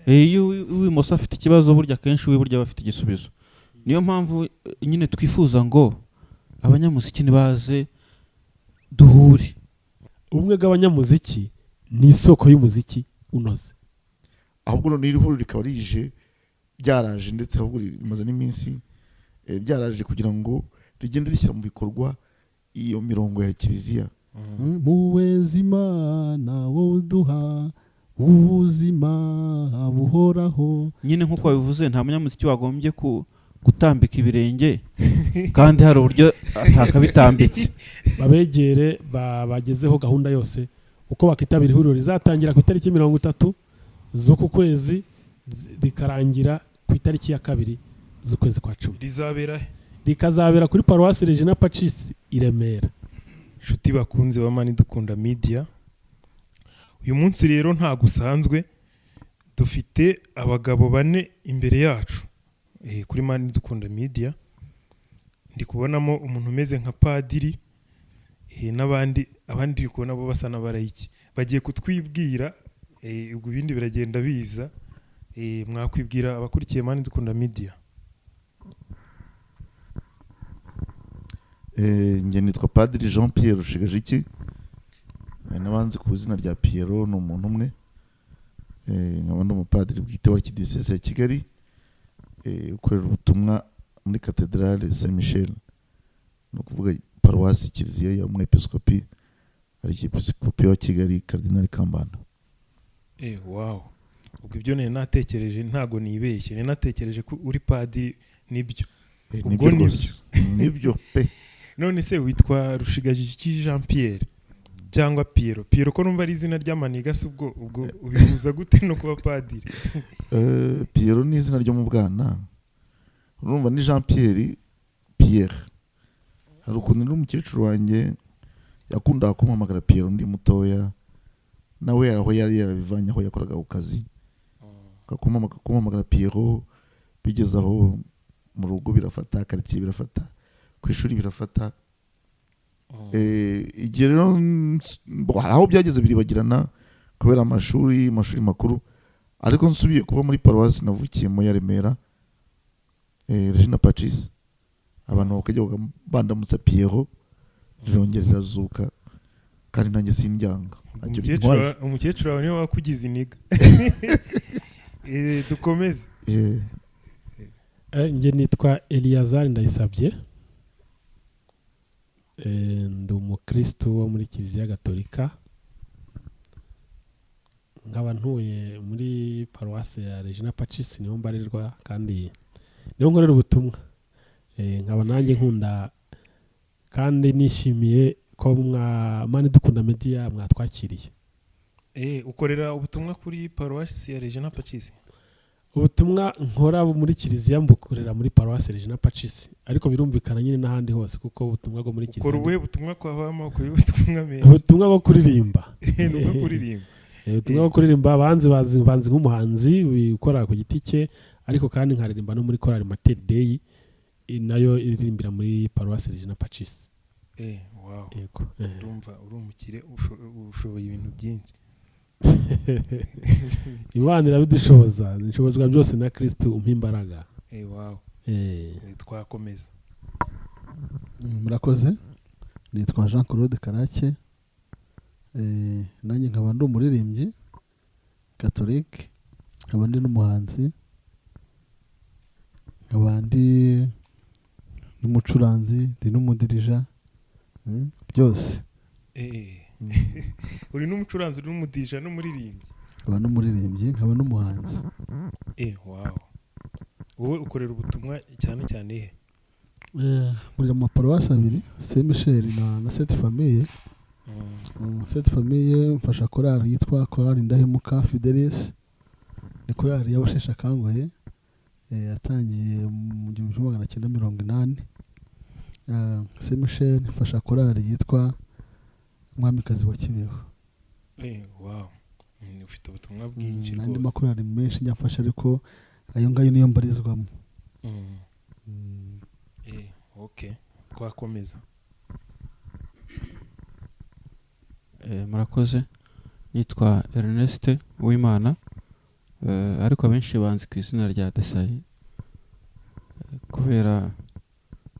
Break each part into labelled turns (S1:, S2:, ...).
S1: iyo uw'imoso afite ikibazo burya kenshi uw'iburyo aba afite igisubizo. Niyo mpamvu nyine twifuza ngo abanyamuziki nibaze duhure.
S2: Ubumwe bw'abanyamuziki ni isoko y'umuziki unoze.
S3: Ahubwo none iri huriro rikaba rije ryaraje, ndetse ahubwo rimaze n'iminsi ryaraje kugira ngo rigende rishyira mu bikorwa iyo mirongo ya kiliziya.
S4: Muwezi Imana wowe uduha ubuzima buhoraho.
S1: Nyine nk'uko wabivuze, nta munyamuziki wagombye gutambika ibirenge kandi hari uburyo atakabitambitse.
S2: Babegere bagezeho gahunda yose uko bakitabira ihuriro rizatangira ku itariki 30 z'uku kwezi rikarangira ku itariki ya 2 z'ukwezi kwa 10. Rikazabera kuri Paroisse Regina Pacis i Remera.
S5: Nshuti bakunze ba Mani Dukunda Media, uyu munsi rero nta gusanzwe, dufite abagabo 4 imbere yacu kuri Mani Dukunda Media. Ndi kubonamo umuntu umeze nka padiri n'abandi ndi kubona bo basa n'abarayiki. Bagiye kutwibwira ubwo ibindi biragenda biza. Mwakwibwira abakurikiye Mani Dukunda Media.
S3: Nge nitwa Padiri Jean Pierre Rushigajiki, n'abanzi ku izina rya Pierrot. Ni umuntu umwe, nkaba ndi umupadiri bwite wa Archdiocese ya Kigali, ukorera ubutumwa muri Cathedrale Saint Michel, no kuvuga Paroisse Kiliziya ya Umwepiskopi Archiepiskopi wa Kigali Cardinal Kambanda.
S5: Wow, ubwo ibyo nene natekereje ntago nibeshye, nene natekereje ko uri padiri. Nibyo ubwo
S3: nibyo pe.
S5: None se witwa Rushigajiki Jean Pierre cyangwa Pierrot? Pierrot ko numva ari izina ry'amaniga, se ubwo ubihuza gute no kuba padiri?
S3: Pierrot ni izina ryo mu bwana, urumva ni Jean Pierre. Hari ukuntu n'umukecuru wanjye yakundaga kumpamagara Pierrot ndi mutoya, nawe aho yari yarabivanye aho yakoraga ku kazi, kumpamagara Pierrot. Bigeze aho mu rugo birafata, quartier birafata, ku ishuri birafata. Igihe rero aho byageze biribagirana kubera amashuri makuru, ariko nsubiye kuba muri Paroisse navukiyemo ya Remera, Regina Pacis, abantu bakajya bandamutsa Pierrot, rirongera rirazuka, kandi nanjye sindyanga.
S5: Umukecuru wawe niwe wakugize iniga. Dukomeze.
S2: Nge nitwa Eliazar Ndayisabye, ndi umukristo wo muri Kiliziya Gatolika, nkaba ntuye muri Paroisse ya Regina Pacis, niho mbarirwa kandi niho nkorera ubutumwa. Nkaba nanjye nkunda kandi nishimiye ko Mani Dukunda Media mwatwakiriye.
S5: Ukorera ubutumwa kuri Paroisse ya Regina Pacis?
S2: Ubutumwa nkora muri Kiliziya mbukorera muri Paroisse Regina Pacis, ariko birumvikana nyine n'ahandi hose kuko ubutumwa bwo muri Kiliziya.
S5: Ukora ubuhe butumwa kwa bama? Ukora ubutumwa meza?
S2: Ubutumwa bwo kuririmba.
S5: Nuko kuririmba.
S2: Ubutumwa bwo kuririmba, banzi nk'umuhanzi ukora ku giti cye, ariko kandi nkaririmba no muri Chorale Mater Dei, nayo iririmbira muri Paroisse Regina Pacis.
S5: Wow. Yego. Ndumva uri umukire, ushoboye ibintu byinshi.
S2: Imana irabidushoboza, nshobozwa byose na Kristo umpa imbaraga.
S5: Wow. Twakomeza.
S4: Murakoze. Nitwa Jean Claude Karake, nanjye nkaba ndi umuririmbyi Catholique, nkaba ndi n'umuhanzi, nkaba ndi n'umucuranzi, ndi n'umudirija, byose.
S5: Uri n'umucuranzi, uri n'umudirija, n'umuririmbyi?
S4: Nkaba n'umuririmbyi, nkaba n'umuhanzi.
S5: Wow. Wowe ukorera ubutumwa cyane cyane he?
S4: Muri mu Paroisse 2, Saint Michel na Sainte Famille. Sainte Famille mfasha korali yitwa Korali Ndahemuka Fidelis, ni korali y'abasheshe akanguhe, yatangiye mu 1980. Saint Michel mfasha korali yitwa Mwamikazi wa Kibeho.
S5: Wow. Ufite ubutumwa bwinshi rwose.
S4: Nandi makorali menshi nyafasha, ariko ayo ngayo niyo mbarizwamo.
S5: Okay, twakomeza.
S1: Murakoze. Nitwa Ernest Uwimana, ariko abenshi banzi ku izina rya Desayi kubera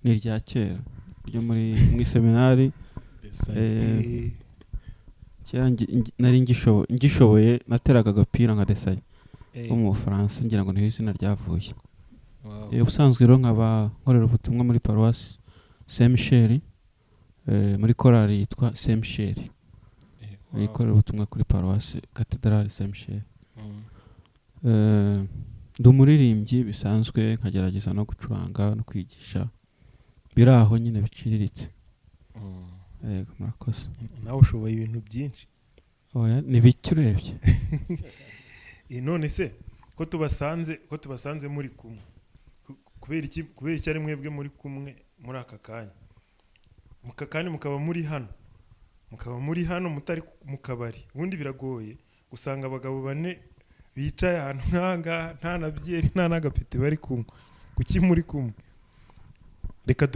S1: ni irya kera ryo mu iseminari. Kera nari ngishoboye nateraga agapira nka Desayi wo mu Bufaransa, ngira ngo niho izina ryavuye. Ubusanzwe rero nkaba nkorera ubutumwa muri paruwasi Saint Michel, muri korali yitwa Saint Michel, ikorera ubutumwa kuri paruwasi Katedrali Saint Michel. Ndi umuririmbyi bisanzwe, nkagerageza no gucuranga no kwigisha, biri aho nyine biciriritse. Yego, murakoze.
S5: Nawe ushoboye ibintu byinshi.
S1: Oya, ni bike urebye.
S5: None se ko tubasanze muri kumwe, kubera iki ari mwebwe muri kumwe muri aka kanya mukaba muri hano mutari mu kabari? Ubundi biragoye gusanga abagabo bane bicaye ahantu nk'ahangaha, nta na byeri nta n'agapeti bari kumwe. Kuki muri kumwe? Reka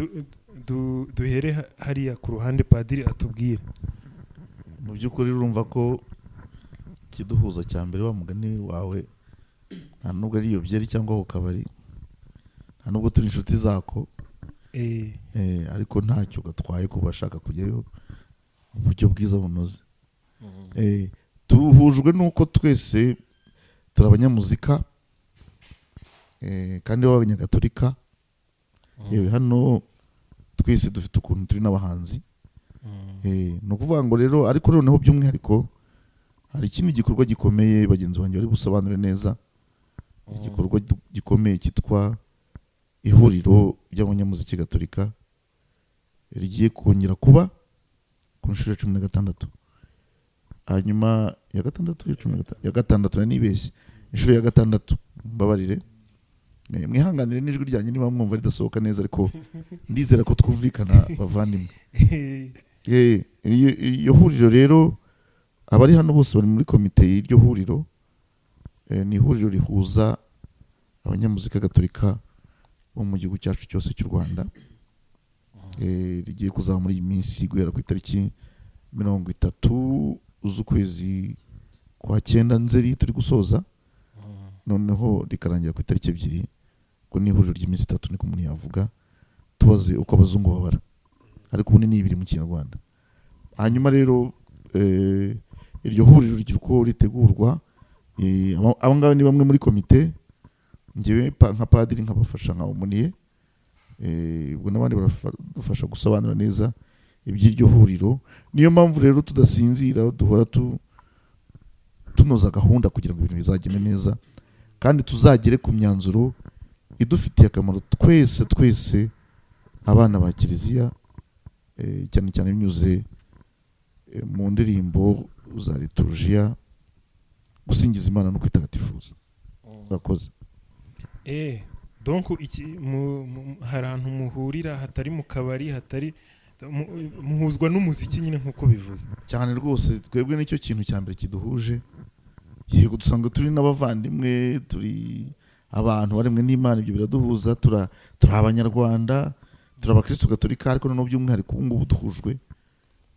S5: duhere hariya ku ruhande padiri atubwire.
S3: Mu by'ukuri urumva ko kiduhuza cya mbere wa mugani wawe nta nubwo ari iyo byeri cyangwa ku kabari, nta nubwo turi inshuti zako, ariko ntacyo gatwaye kuba bashaka kujyayo mu buryo bwiza bunoze. Tuhujwe n'uko twese turi abanyamuzika kandi b'abanyagatolika. Yewe hano twese dufite ukuntu turi n'abahanzi. Ni ukuvuga ngo rero, ariko noneho by'umwihariko hari ikindi gikorwa gikomeye bagenzi banjye bari busobanure neza, igikorwa gikomeye cyitwa ihuriro ry'abanyamuziki gatolika rigiye kongera kuba ku nshuro ya 16. Hanyuma ya gatandatu nibeshye, inshuro ya 6, mbabarire, mwihanganire n'ijwi ryanjye niba mwumva ridasohoka neza, ariko ndizera ko twumvikana bavandimwe. Iyo huriro rero, abari hano bose bari muri komite y'iryo huriro. Ni ihuriro rihuza abanyamuzika gatolika bo mu gihugu cyacu cyose cy'u Rwanda. Rigiye kuzaba muri iyi minsi guhera ku itariki 30 z'ukwezi kwa 9 Nzeri turi gusoza, noneho rikarangira ku itariki 2. Ngo ni ihuriro ry'iminsi 3 niko umuntu yavuga, tubaze uko abazungu babara, ariko ubu ni 2 mu Kinyarwanda. Hanyuma rero iryo huriro rigira uko ritegurwa. Abangaba ni bamwe muri komite, njyewe nka padiri nkabafasha nka umuniye, ubwo n'abandi baradufasha gusobanura neza iby'iryo huriro. Niyo mpamvu rero tudasinzira, duhora tunoza gahunda kugira ngo ibintu bizagende neza kandi tuzagere ku myanzuro idufitiye akamaro twese abana ba Kiliziya, cyane cyane binyuze mu ndirimbo za liturujia, gusingiza Imana no kwitagatifuza. Bakoze.
S5: Donc hari ahantu muhurira hatari mu kabari, hatari muhuzwa n'umuziki nyine nkuko bivuze.
S3: Cyane rwose, twebwe nicyo kintu cya mbere kiduhuje. Yego, dusanga turi n'abavandimwe, turi abantu baremwe n'Imana, ibyo biraduhuza. Turi abanyarwanda, turi abakristo gatolika, ariko no by'umwihariko ubu ngubu duhujwe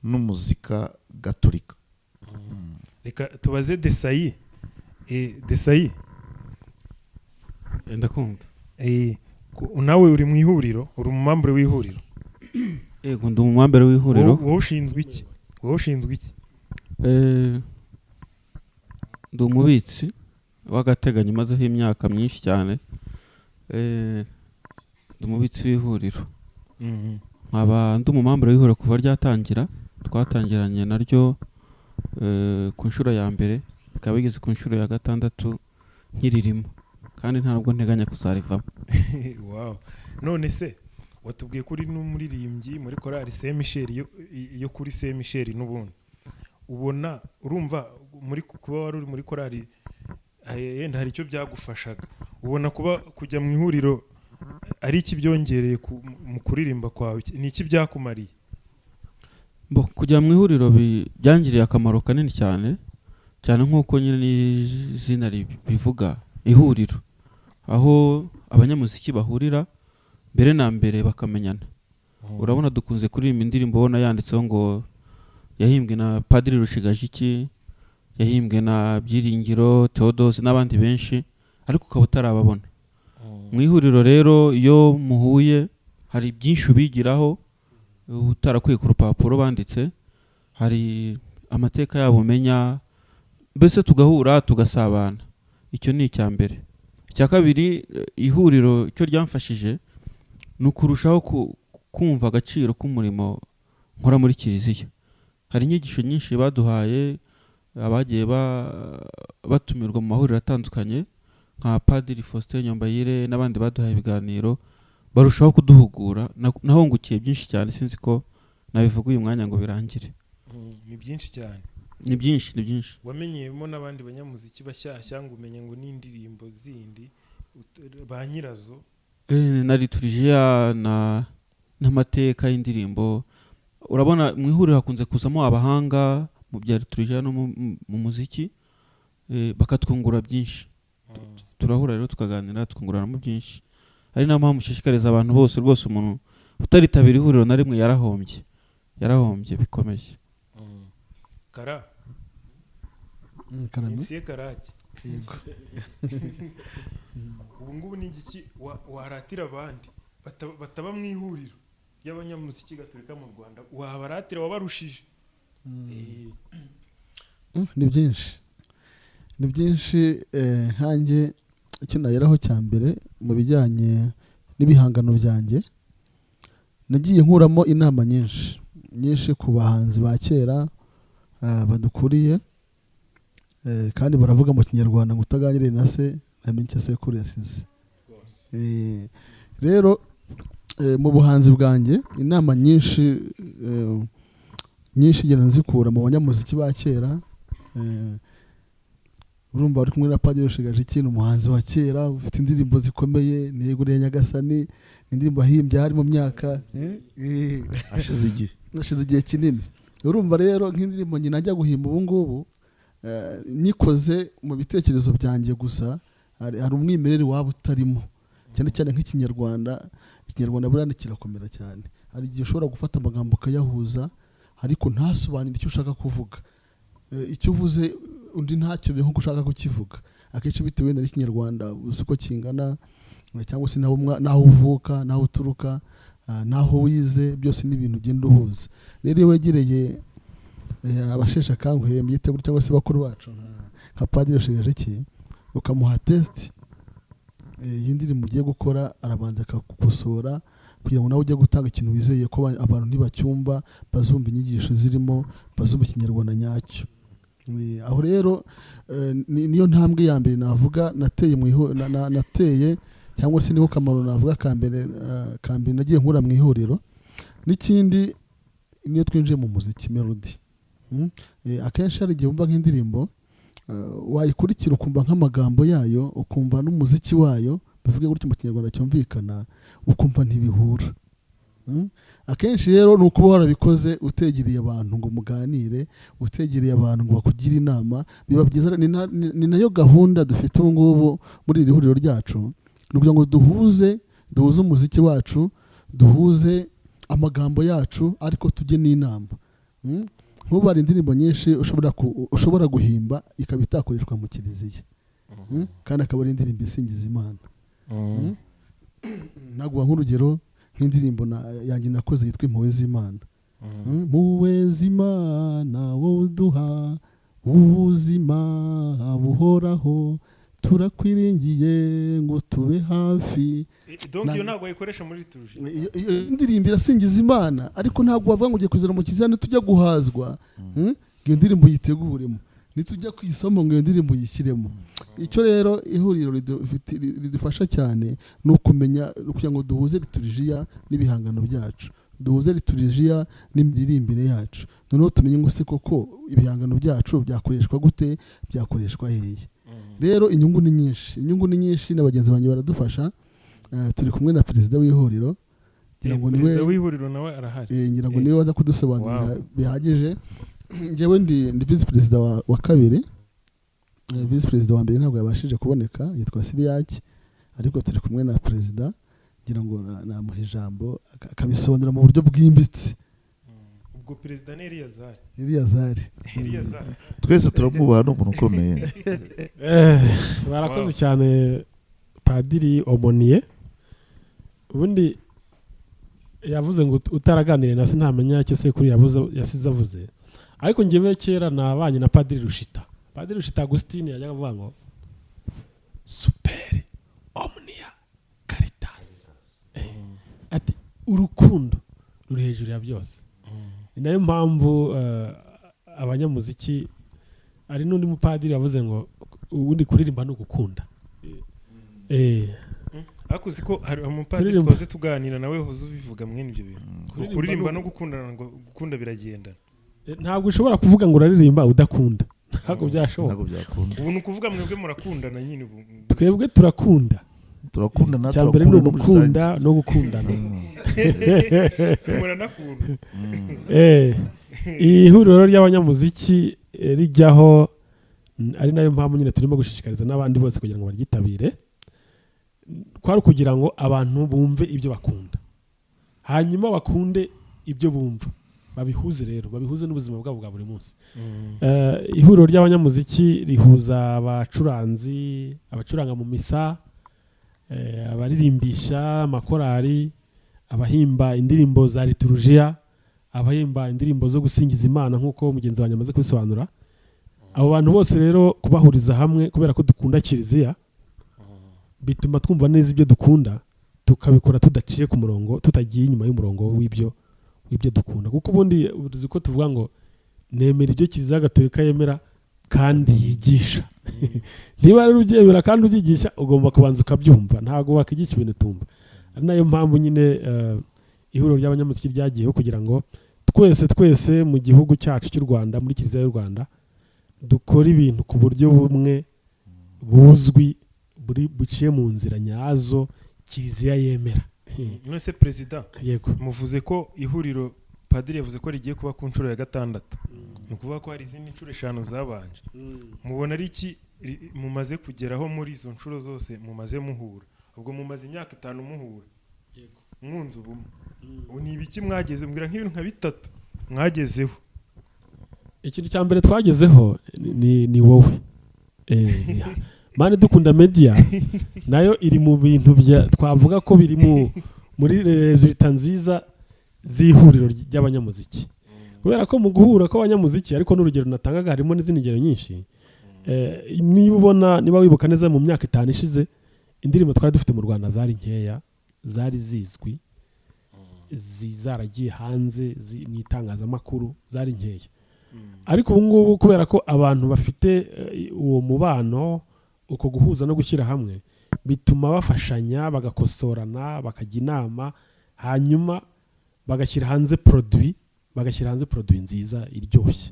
S3: n'umuzika gatolika.
S5: Reka tubaze Desayi. Desayi,
S1: ndakumva.
S5: Nawe uri mu ihuriro, uri umumambure w'ihuriro?
S1: Yego, ndi umumambure w'ihuriro.
S5: Wowe ushinzwe iki?
S1: Ndi umubitsi w'agateganyo mazeho imyaka myinshi cyane. Ndi umubitsi w'ihuriro. Nkaba ndi umumambure w'ihuriro kuva ryatangira. Twatangiranye naryo ku nshuro ya mbere, bikaba bigeze ku nshuro ya 6 nkiririmo, kandi ntabwo nteganya kuzarivamo.
S5: Wow. None se watubwiye kuri n'umuririmbyi muri korali Saint Michel yo kuri Saint Michel n'ubundi. Ubona urumva muri kuba wari uri muri korali, yenda hari icyo byagufashaga? Ubona kuba kujya mu ihuriro ari iki byongereye mu kuririmba kwawe? Ni iki byakumariye?
S1: Kujya mu ihuriro byangiriye akamaro kanini cyane nk'uko nyine n'izina bivuga, ihuriro, aho abanyamuziki bahurira mbere na mbere bakamenyana. Urabona dukunze kuririmba indirimbo ubona yanditseho ngo yahimbwe na Padiri Rushigajiki, yahimbwe na Byiringiro Theodose n'abandi benshi ariko ukaba utarababona mu ihuriro rero iyo muhuye hari byinshi ubigiraho utarakwiye ku rupapuro banditse hari amateka yabo umenya mbese tugahura tugasabana icyo ni icya mbere icya kabiri ihuriro icyo ryamfashije ni ukurushaho kumva agaciro k'umurimo nkora muri kiliziya hari inyigisho nyinshi baduhaye abagiye batumirwa mu mahuriro atandukanye nka Padiri Faustin Nyombayire n'abandi baduhaye ibiganiro barushaho kuduhugura nahungukiye byinshi cyane sinzi ko nabivuga uyu mwanya ngo birangire
S5: ni byinshi cyane
S1: ni byinshi
S5: wamenyemo n'abandi banyamuziki bashyashya ngo umenye ngo n'indirimbo zindi ba nyirazo
S1: na liturgia n'amateka y'indirimbo urabona mu ihuriro hakunze kuzamo abahanga mu bya liturgia no mu muziki bakatwungura byinshi turahura rero tukaganira tukunguranamo byinshi ari nayo mpamvu mushishikariza abantu bose rwose umuntu utaritabira ihuriro na rimwe yarahombye bikomeye
S5: Insiye Karake ubu ngubu ni igiki waratira abandi bataba mu ihuriro y'abanyamuziki gatolika mu Rwanda wabaratira wabarushije
S4: ni byinshi hanjye icyo nageraho cya mbere mu bijyanye n'ibihangano byanjye nagiye nkuramo inama nyinshi ku bahanzi ba kera badukuriye kandi baravuga mu kinyarwanda ngo utaganiriye na se namenye icyo sekuru yasize rero mu buhanzi bwanjye inama nyinshi ngenda nzikura mu banyamuziki ba kera urumva bari kumwe na Padiri Rushigaje ikintu umuhanzi wa kera ufite indirimbo zikomeye Niyeguriye Nyagasani indirimbo ahimbye hari mu myaka ashize igihe kinini urumva rero nk'indirimbo nyina ajya guhimba ubu ngubu nikoze mu bitekerezo byanjye gusa hari umwimerere waba utarimo cyane cyane nk'ikinyarwanda burane kirakomera cyane hari igihe ushobora gufata amagambo ukayahuza ariko ntasobanure icyo ushaka kuvuga icyo uvuze undi ntacyo bihe nk'uko ushaka kukivuga akenshi bitewe n'ikinyarwanda uzi uko kingana cyangwa se naho uvuka naho uturuka naho wize byose ni ibintu ugenda uhuza rero iyo wegereye abasheshe akanguhe mu giteguro cyangwa se bakuru bacu nka Padiri Rushigaje ukamuha test y'indirimbo ugiye gukora arabanza akakukosora kugira ngo nawe ujye gutanga ikintu wizeye ko abantu ntibacyumva bazumva inyigisho zirimo bazumva ikinyarwanda nyacyo aho rero niyo ntambwe ya mbere navuga nateye cyangwa se niho kamaro navuga kambere nagiye nkura mu ihuriro n'ikindi niyo twinjiye mu muziki melody akenshi hari igihe wumva nk'indirimbo wayikurikira ukumva nk'amagambo yayo ukumva n'umuziki wayo bivuge gutyo mu kinyarwanda cyumvikana ukumva ntibihura akenshi rero ni ukuba warabikoze utegereye abantu ngo muganire utegereye abantu ngo bakugire inama biba byiza ni nayo gahunda dufite ubu ngubu muri iri huriro ryacu ni ukugira ngo duhuze umuziki wacu duhuze amagambo yacu ariko tujye n'inama nk'ubu hari indirimbo nyinshi ushobora guhimba ikaba itakoreshwa mu kiliziya kandi akaba ari indirimbo isingiza Imana naguha nk'urugero nk'indirimbo yanjye nakoze yitwa Impuhwe z'Imana Impuhwe z'Imana wowe uduha ubuzima buhoraho turakwiringiye ngo tube hafi
S5: donc iyo ntabwo ayikoresha muri liturgie
S4: indirimbo irasingiza Imana ariko ntabwo wavuga ngo ugiye kuzana mu kizana tujya guhazwa iyo ndirimbo yiteguremo nitujya kwisoma ngo iyo ndirimbo yishyiremo icyo rero ihuriro ridufasha cyane ni ukumenya kugira ngo duhuze liturgia n'ibihangano byacu duhuze liturgia n'imiririmbire yacu noneho tumenye ngo se koko ibihangano byacu byakoreshwa gute byakoreshwa hehe rero inyungu ni nyinshi n'abagenzi banjye baradufasha turi kumwe na perezida w'ihuriro
S5: perezida w'ihuriro nawe arahari
S4: ngira ngo niwe waza kudusobanurira bihagije njyewe ndi vice perezida wa kabiri vice perezida wa mbere ntabwo yabashije kuboneka yitwa Siriyaki ariko turi kumwe na perezida ngira ngo namuha ijambo akabisobanura mu buryo bwimbitse
S5: ubwo perezida ni Eliyazari
S3: twese turamwubaha, ni umuntu ukomeye.
S2: barakoze cyane Padiri Omoniye. Ubundi yavuze ngo utaraganiriye na se ntamenya icyo sekuru yasize avuze, ariko njyewe kera nabanye na Padiri Rushita. Padiri Rushita Agustine yajyaga avuga ngo super omnia caritas, ati urukundo ruri hejuru ya byose. Ni nayo mpamvu abanyamuziki, ari n'undi mupadiri yavuze ngo ubundi kuririmba ni ugukunda.
S5: ariko uzi ko hari umupadiri twaze tuganira nawe hoze ubivuga mwene ibyo bintu, kuririmba no gukundana, ngo gukunda biragendana.
S2: Ntabwo ushobora kuvuga ngo uraririmba udakunda, ntabwo byashoboka.
S5: Ubu ni ukuvuga mwebwe murakundana nyine.
S2: Twebwe turakunda
S3: na
S2: cyambere ni ugukunda no gukundana.
S5: Muranakunda.
S2: Ihuriro ry'abanyamuziki rijyaho, ari nayo mpamvu nyine turimo gushishikariza n'abandi bose kugira ngo baryitabire, kwari kugira ngo abantu bumve ibyo bakunda, hanyuma bakunde ibyo bumva, babihuze rero, babihuze n'ubuzima bwabo bwa buri munsi. Ihuriro ry'abanyamuziki rihuza abacuranzi, abacuranga mu misa, abaririmbisha amakorari, abahimba indirimbo za liturujia, abahimba indirimbo zo gusingiza Imana nk'uko mugenzi wanjye amaze kubisobanura. Abo bantu bose rero kubahuriza hamwe, kubera ko dukunda kiliziya, bituma twumva neza ibyo dukunda, tukabikora tudaciye ku murongo, tutagiye inyuma y'umurongo w'ibyo dukunda. Kuko ubundi uzi ko tuvuga ngo nemera ibyo Kiliziya Gatolika yemera kandi yigisha. Niba rero ubyemera kandi ubyigisha, ugomba kubanza ukabyumva, ntabwo wakigisha ibintu tumva. Ari nayo mpamvu nyine ihuriro ry'abanyamuziki ryagiyeho kugira ngo twese mu gihugu cyacu cy'u Rwanda, muri Kiliziya y'u Rwanda, dukora ibintu ku buryo bumwe buzwi, buciye mu nzira nyazo Kiliziya yemera.
S5: Mwese perezida,
S2: yego,
S5: muvuze ko ihuriro padiri yavuze ko rigiye kuba ku nshuro ya 6. Ni ukuvuga ko hari izindi nshuro 5 zabanje. Mubona ari iki mumaze kugeraho muri izo nshuro zose mumaze muhura? Ubwo mumaze imyaka 5 muhura.
S2: Yego.
S5: Mwunze ubumwe. Ubu ni ibiki mwageze? Mbwira nk'ibintu nka 3 mwagezeho.
S2: Ikintu cya mbere twagezeho ni wowe. Mani dukunda media nayo iri mu bintu twavuga ko biri muri resulta nziza z'ihuriro ry'abanyamuziki, kubera ko mu guhura kw'abanyamuziki, ariko n'urugero natangaga harimo n'izindi ngero nyinshi. Niba wibuka neza mu myaka 5 ishize, indirimbo twari dufite mu Rwanda zari nkeya, zari zizwi, zaragiye hanze mu itangazamakuru, zari nkeya. Ariko ubu ngubu kubera ko abantu bafite uwo mubano, uko guhuza no gushyira hamwe, bituma bafashanya, bagakosorana, bakajya inama, hanyuma bagashyira hanze produit nziza iryoshye.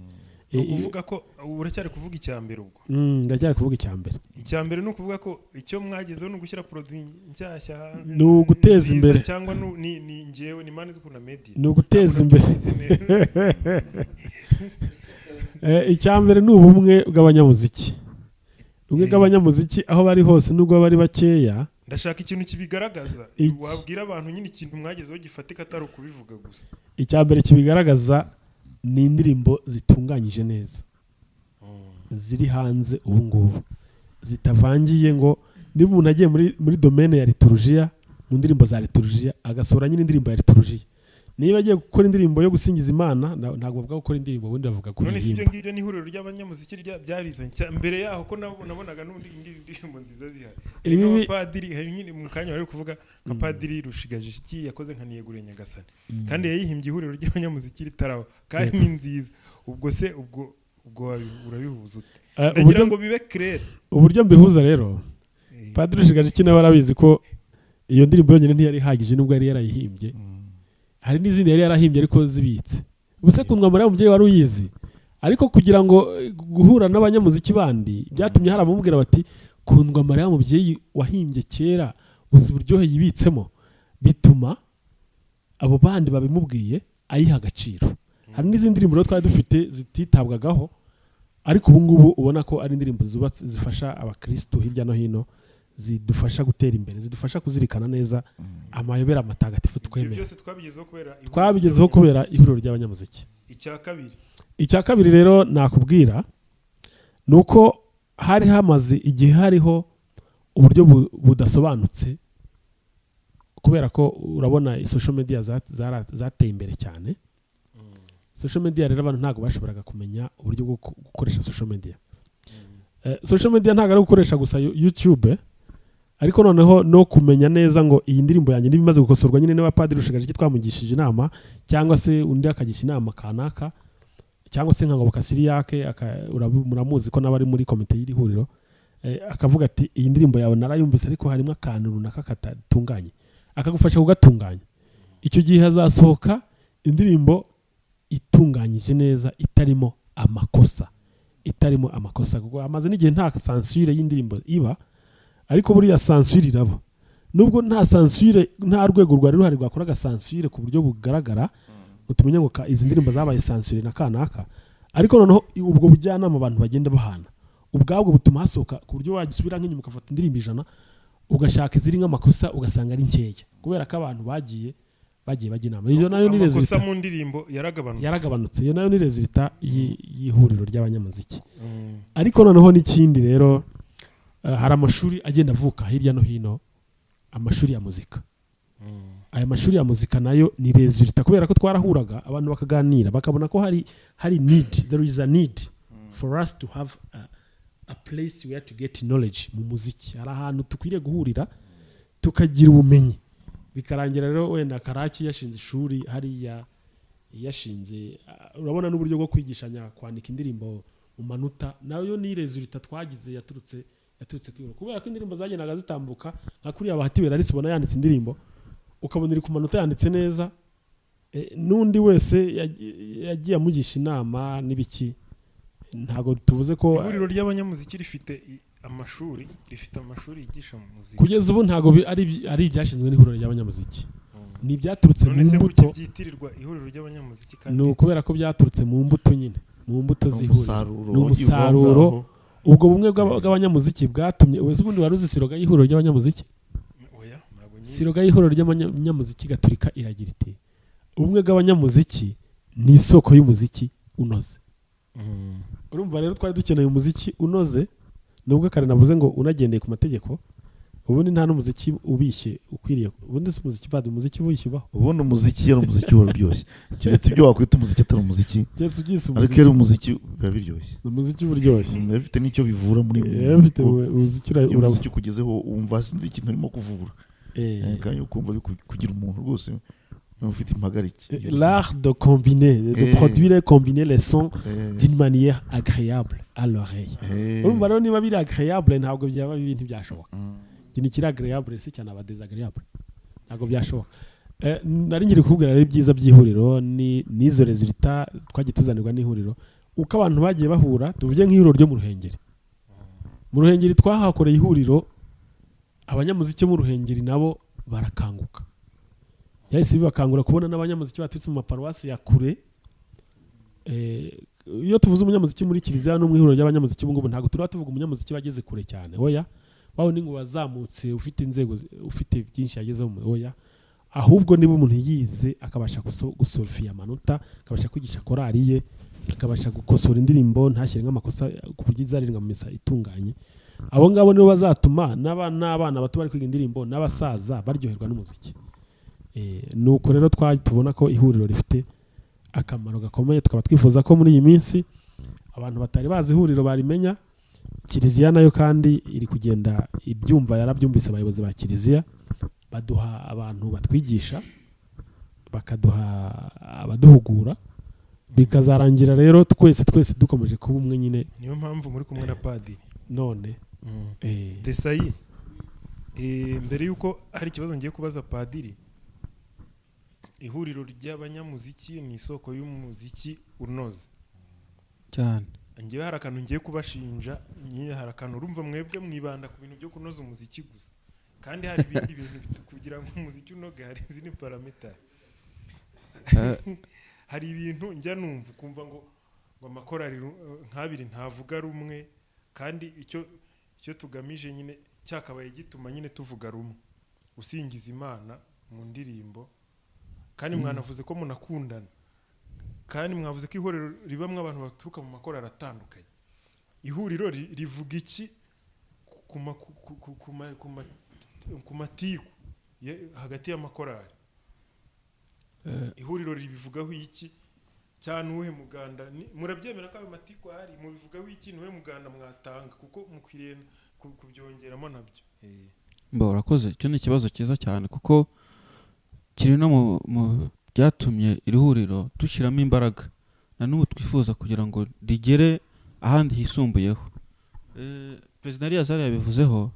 S5: Uvuga ko uracyari kuvuga icyambere ubwo?
S2: Ndacyari kuvuga icyambere.
S5: Icyambere ni ukuvuga ko icyo mwagezeho no gushyira produit nshyashya,
S2: ni uguteza imbere,
S5: cyangwa ni ngewe ni Mani dukunda media,
S2: ni uguteza imbere. Icyambere ni ubumwe bw'abanyamuziki. Ubumwe bw'abanyamuziki aho bari hose, nubwo bari bakeya.
S5: Ndashaka ikintu kibigaragaza. Wabwira abantu nyine ikintu mwagezeho gifatika, atari ukubivuga gusa. Icyambere
S2: kibigaragaza ni indirimbo zitunganyije neza, ziri hanze ubu ngubu, zitavangiye ngo niba umuntu agiye muri domaine ya liturujia, mu ndirimbo za liturujia, agasohora nyine indirimbo ya liturujia. Niba agiye gukora indirimbo yo gusingiza Imana, ntabwo bavuga gukora indirimbo, ubundi bavuga ko
S5: none si ibyo ngibyo ni ihuriro ry'abanyamuziki byabizanye. Mbere yaho ko nabonaga n'undi indirimbo nziza zihari. Padiri hari nyine mu kanya bari kuvuga nka Padiri Rushigaje iki yakoze nka Niyegure Nyagasani, kandi yayihimbye ihuriro ry'abanyamuziki ritaraho, kandi ni nziza. Ubwo se ubwo urabihuza ute? Ndagira ngo bibe clair. Uburyo
S2: mbihuza rero, Padiri Rushigaje iki nawe arabizi ko iyo ndirimbo yonyine ntiyari ihagije, nubwo yari yarayihimbye. Hari n'izindi yari yarahimbye ariko zibitse. Ubuse kundwa muri umubyeyi wari uyizi, ariko kugira ngo guhura n'abanyamuziki bandi byatumye hari abamubwira bati kundwa Mariya mubyeyi wahimbye kera, uzi buryohe yibitsemo, bituma abo bandi babimubwiye ayiha agaciro. Hari n'izindi ndirimbo rero twari dufite zititabwagaho, ariko ubu ngubu ubona ko ari indirimbo zubatse, zifasha abakristo hirya no hino, zidufasha gutera imbere, zidufasha kuzirikana neza amayobera amatagatifu twemera.
S5: Twabigezeho kubera ihuriro ry'abanyamuziki.
S2: icya kabiri rero nakubwira nuko hari hamaze igihe hariho uburyo budasobanutse kubera ko urabona social media zateye imbere cyane. Social media rero abantu ntago bashoboraga kumenya uburyo bwo gukoresha social media. Social media ntago ari gukoresha gusa YouTube, ariko noneho no kumenya neza ngo iyi ndirimbo yanjye nibimaze gukosorwa nyine n'abapadiri ushigaje iki twamugishije inama, cyangwa se undi akagisha inama kanaka, cyangwa se nkangoboka Siriyake muramuzi ko n'abari muri komite y'iri huriro, akavuga ati iyi ndirimbo yawe narayumvise ariko harimo akantu runaka katatunganye, akagufasha kugatunganya. Icyo gihe hazasohoka indirimbo itunganyije neza itarimo amakosa kuko amaze n'igihe nta censure y'indirimbo iba, ariko buriya censure iraba. Nubwo nta censure, nta rwego rwari ruhari rwakoraga censure ku buryo bugaragara utumenye ngo izi ndirimbo zabaye censure na kanaka, ariko noneho ubwo bujyanama abantu bagenda bahana ubwabwo butuma hasohoka ku buryo wagisubira nk'inyuma ukafata indirimbo 100 ugashaka iziri nk'amakosa ugasanga ari nkeya kubera ko abantu bagiye bajya inama. Iyo nayo ni resulta
S5: amakosa mu ndirimbo
S2: yaragabanutse. Iyo nayo ni resulta y'ihuriro ry'abanyamuziki. Ariko noneho n'ikindi rero, hari amashuri agenda avuka hirya no hino, amashuri ya muzika. Aya mashuri ya muzika nayo ni resulta kubera ko twarahuraga abantu bakaganira bakabona ko hari need, there is a need for us to have a place where to get knowledge mu muziki. Hari ahantu tukwiriye guhurira tukagira ubumenyi. Bikarangira rero wenda Karaki yashinze ishuri hariya, yashinze urabona n'uburyo bwo kwigishanya kwandika indirimbo mu manota, nayo ni resulta twagize yaturutse kwiro kubera ko indirimbo zagenaga zitambuka nka kuri Bahati Berarisi ubona yanditse indirimbo ukabona iri ku manota yanditse neza, n'undi wese yagiye amugisha inama n'ibiki. Ntago tuvuze ko
S5: ihuriro ry'abanyamuziki rifite amashuri yigisha mu muziki
S2: kugeza ubu ntago ari ibyashinzwe n'ihuriro ry'abanyamuziki, ni ibyaturutse mu mbuto
S5: byitirirwa ihuriro ry'abanyamuziki,
S2: kandi ni ukubera ko byaturutse mu mbuto nyine, mu mbuto z'ihuriro n'umusaruro. Ubwo bumwe bw'abanyamuziki bwatumye wese ubundi wari uzi siroga y'ihuriro ry'abanyamuziki. Siroga y'ihuriro ry'abanyamuziki gaturika iragira iti ubumwe bw'abanyamuziki ni isoko y'umuziki unoze. Urumva rero twari dukeneye umuziki unoze, nubwo kare navuze ngo unagendeye ku mategeko. Ubundi nta n'umuziki ubishye ukwiriye, ubundi si umuziki bad umuziki wishyubaho.
S3: Ubundi umuziki yari umuziki wararyoshye, keretse ibyo wakwita umuziki atari umuziki, ariko yari umuziki biba biryoshye.
S2: Umuziki buryoshye
S3: bifite n'icyo bivura muri
S2: bifite umuziki
S3: kugezeho wumva sinzi ikintu urimo kuvura, kandi ukumva kugira umuntu rwose ufite impagarike.
S2: L'art de combiner les sons d'une manière agréable à l'oreille. Urumva rero niba biri agréable ntabwo byaba ibintu byashoboka. Ikintu kiri agréable se cyane aba désagréable, ntabwo byashoboka. Nari ngiri kukubwira rero ibyiza by'ihuriro n'izo resulta twagiye tuzanirwa n'ihuriro, uko abantu bagiye bahura. Tuvuge nk'ihuriro ryo mu Ruhengeri. Mu Ruhengeri twahakoreye ihuriro, abanyamuziki mu Ruhengeri nabo barakanguka. Yahise bibakangura kubona n'abanyamuziki baturutse mu maparuwasi ya kure. Iyo tuvuze umunyamuziki muri Kiliziya no mu ihuriro ry'abanyamuziki ubungubu ntabwo turaba tuvuga umunyamuziki bageze kure cyane, oya. Baho ni ngo wazamutse ufite inzego, ufite byinshi yagezeho, oya. Ahubwo niba umuntu yize akabasha gusolfia amanota, akabasha kwigisha korali ye, akabasha gukosora indirimbo ntashyire nk'amakosa ku buryo izaririmba mu misa itunganye, abo ngabo nibo bazatuma n'abana bato bari kwiga indirimbo n'abasaza baryoherwa n'umuziki. Nuko rero tubona ko ihuriro rifite akamaro gakomeye. Tukaba twifuza ko muri iyi minsi abantu batari bazi ihuriro barimenya. Kiliziya nayo kandi iri kugenda ibyumva, yarabyumvise abayobozi ba Kiliziya baduha abantu batwigisha, bakaduha abaduhugura, bikazarangira rero twese dukomeje kuba umwe nyine.
S5: Niyo mpamvu muri kumwe na padiri
S2: none.
S5: Desayi, mbere yuko hari ikibazo ngiye kubaza padiri, ihuriro ry'abanyamuziki ni isoko y'umuziki unoze
S1: cyane.
S5: Ngiye hari akantu ngiye kubashinja, nyine hari akantu urumva mwebwe mwibanda ku bintu byo kunoza umuziki gusa, kandi hari ibindi bintu kugira ngo umuziki unoge hari izindi parameters. Hari ibintu njya numva kumva ngo amakorari nk'abiri ntavuga rumwe, kandi icyo tugamije nyine cyakabaye gituma nyine tuvuga rumwe, usingiza Imana mu ndirimbo, kandi mwanavuze ko munakundana. kandi mwavuze ko ihuriro ribamwe abantu baturuka mu makorali atandukanye. Ihuriro rivuga iki ku matiku hagati y'amakorali? Ihuriro ribivugaho iki cyane? Uwuhe muganda murabyemera ko ayo matiku ahari? Mubivugaho iki? Nuwuhe muganda mwatanga kuko mukwiriye kubyongeramo nabyo?
S1: Urakoze. Icyo ni ikibazo cyiza cyane kuko kiri no mu byatumye iri huriro dushyiramo imbaraga na n'ubu twifuza kugira ngo rigere ahandi hisumbuyeho. Perezida Eliyazari yabivuzeho,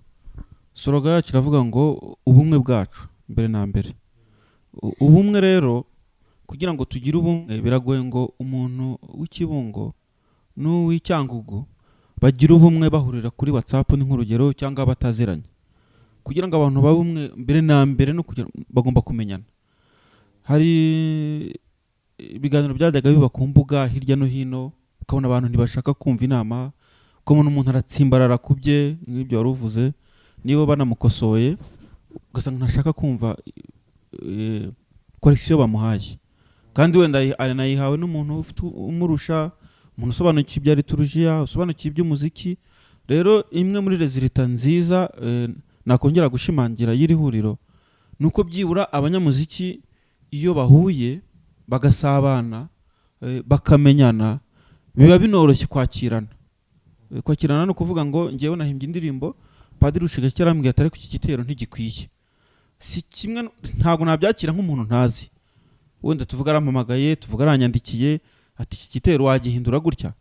S1: soroga yacu iravuga ngo ubumwe bwacu mbere na mbere. Ubumwe rero, kugira ngo tugire ubumwe biragoye ngo umuntu w'Ikibungo n'uw'Icyangugu bagira ubumwe bahurira kuri WhatsApp ni nk'urugero, cyangwa bataziranye. Kugira ngo abantu babumwe mbere na mbere no kugira bagomba kumenyana. Hari ibiganiro byajyaga biba ku mbuga hirya no hino, ukabona abantu ntibashaka kumva inama, ukabona umuntu aratsimbarara ku bye nk'ibyo wari uvuze, niba banamukosoye ugasanga ntashaka kumva korekisiyo bamuhaye, kandi wenda anayihawe n'umuntu umurusha, umuntu usobanukiwe ibya liturujia, usobanukiwe iby'umuziki. Rero imwe muri rezilita nziza nakongera gushimangira y'iri huriro nuko byibura abanyamuziki iyo bahuye bagasabana bakamenyana biba binoroshye kwakirana. Kwakirana no kuvuga ngo ngewe nahimbye indirimbo, Padiri Rushiga cyarambwiye atari ku iki gitero ntigikwiye. Si kimwe, ntago nabyakira nk'umuntu ntazi. Wenda tuvuga arampamagaye, tuvuga aranyandikiye ati iki gitero wagihindura gutya.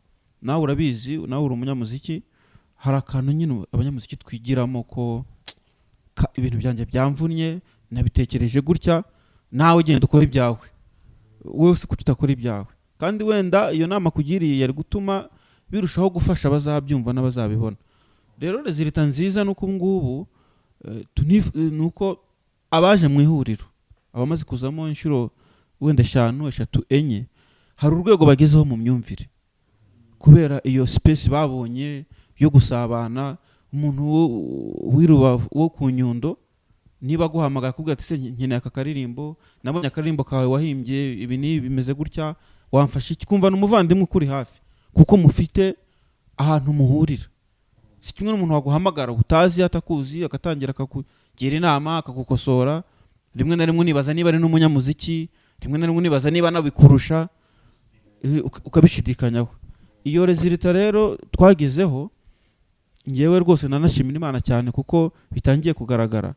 S1: Nawe urabizi, nawe uri umunyamuziki, hari akantu nyine abanyamuziki twigiramo ko ibintu byanjye byamvunye, nabitekereje gutya, nawe ugenda ukora ibyawe. Wowe se kuki utakora ibyawe? Kandi wenda iyo nama kugiriye yari gutuma birushaho gufasha abazabyumva n'abazabibona. Rero rezilita nziza nuko ngubu nuko abaje mu ihuriro, abamaze kuzamo inshuro wenda 5, 3, 4, hari urwego bagezeho mu myumvire kubera iyo space babonye yo gusabana. Umuntu w'Irubavu wo ku Nyundo niba guhamagara kubwira ati se nkeneye aka karirimbo, nabonye akaririmbo kawe wahimbye ibi ni bimeze gutya, wamfasha iki? Kumva n'umuvandimwe kuri hafi kuko mufite ahantu muhurira. Si kimwe n'umuntu waguhamagara utazi atakuzi akatangira akakugira inama akagukosora. Rimwe na rimwe nibaza niba ari n'umunyamuziki, rimwe na rimwe nibaza niba nabikurusha, ukabishidikanyaho. Iyo rezilita rero twagezeho, ngewe rwose nanashimira Imana cyane kuko bitangiye kugaragara.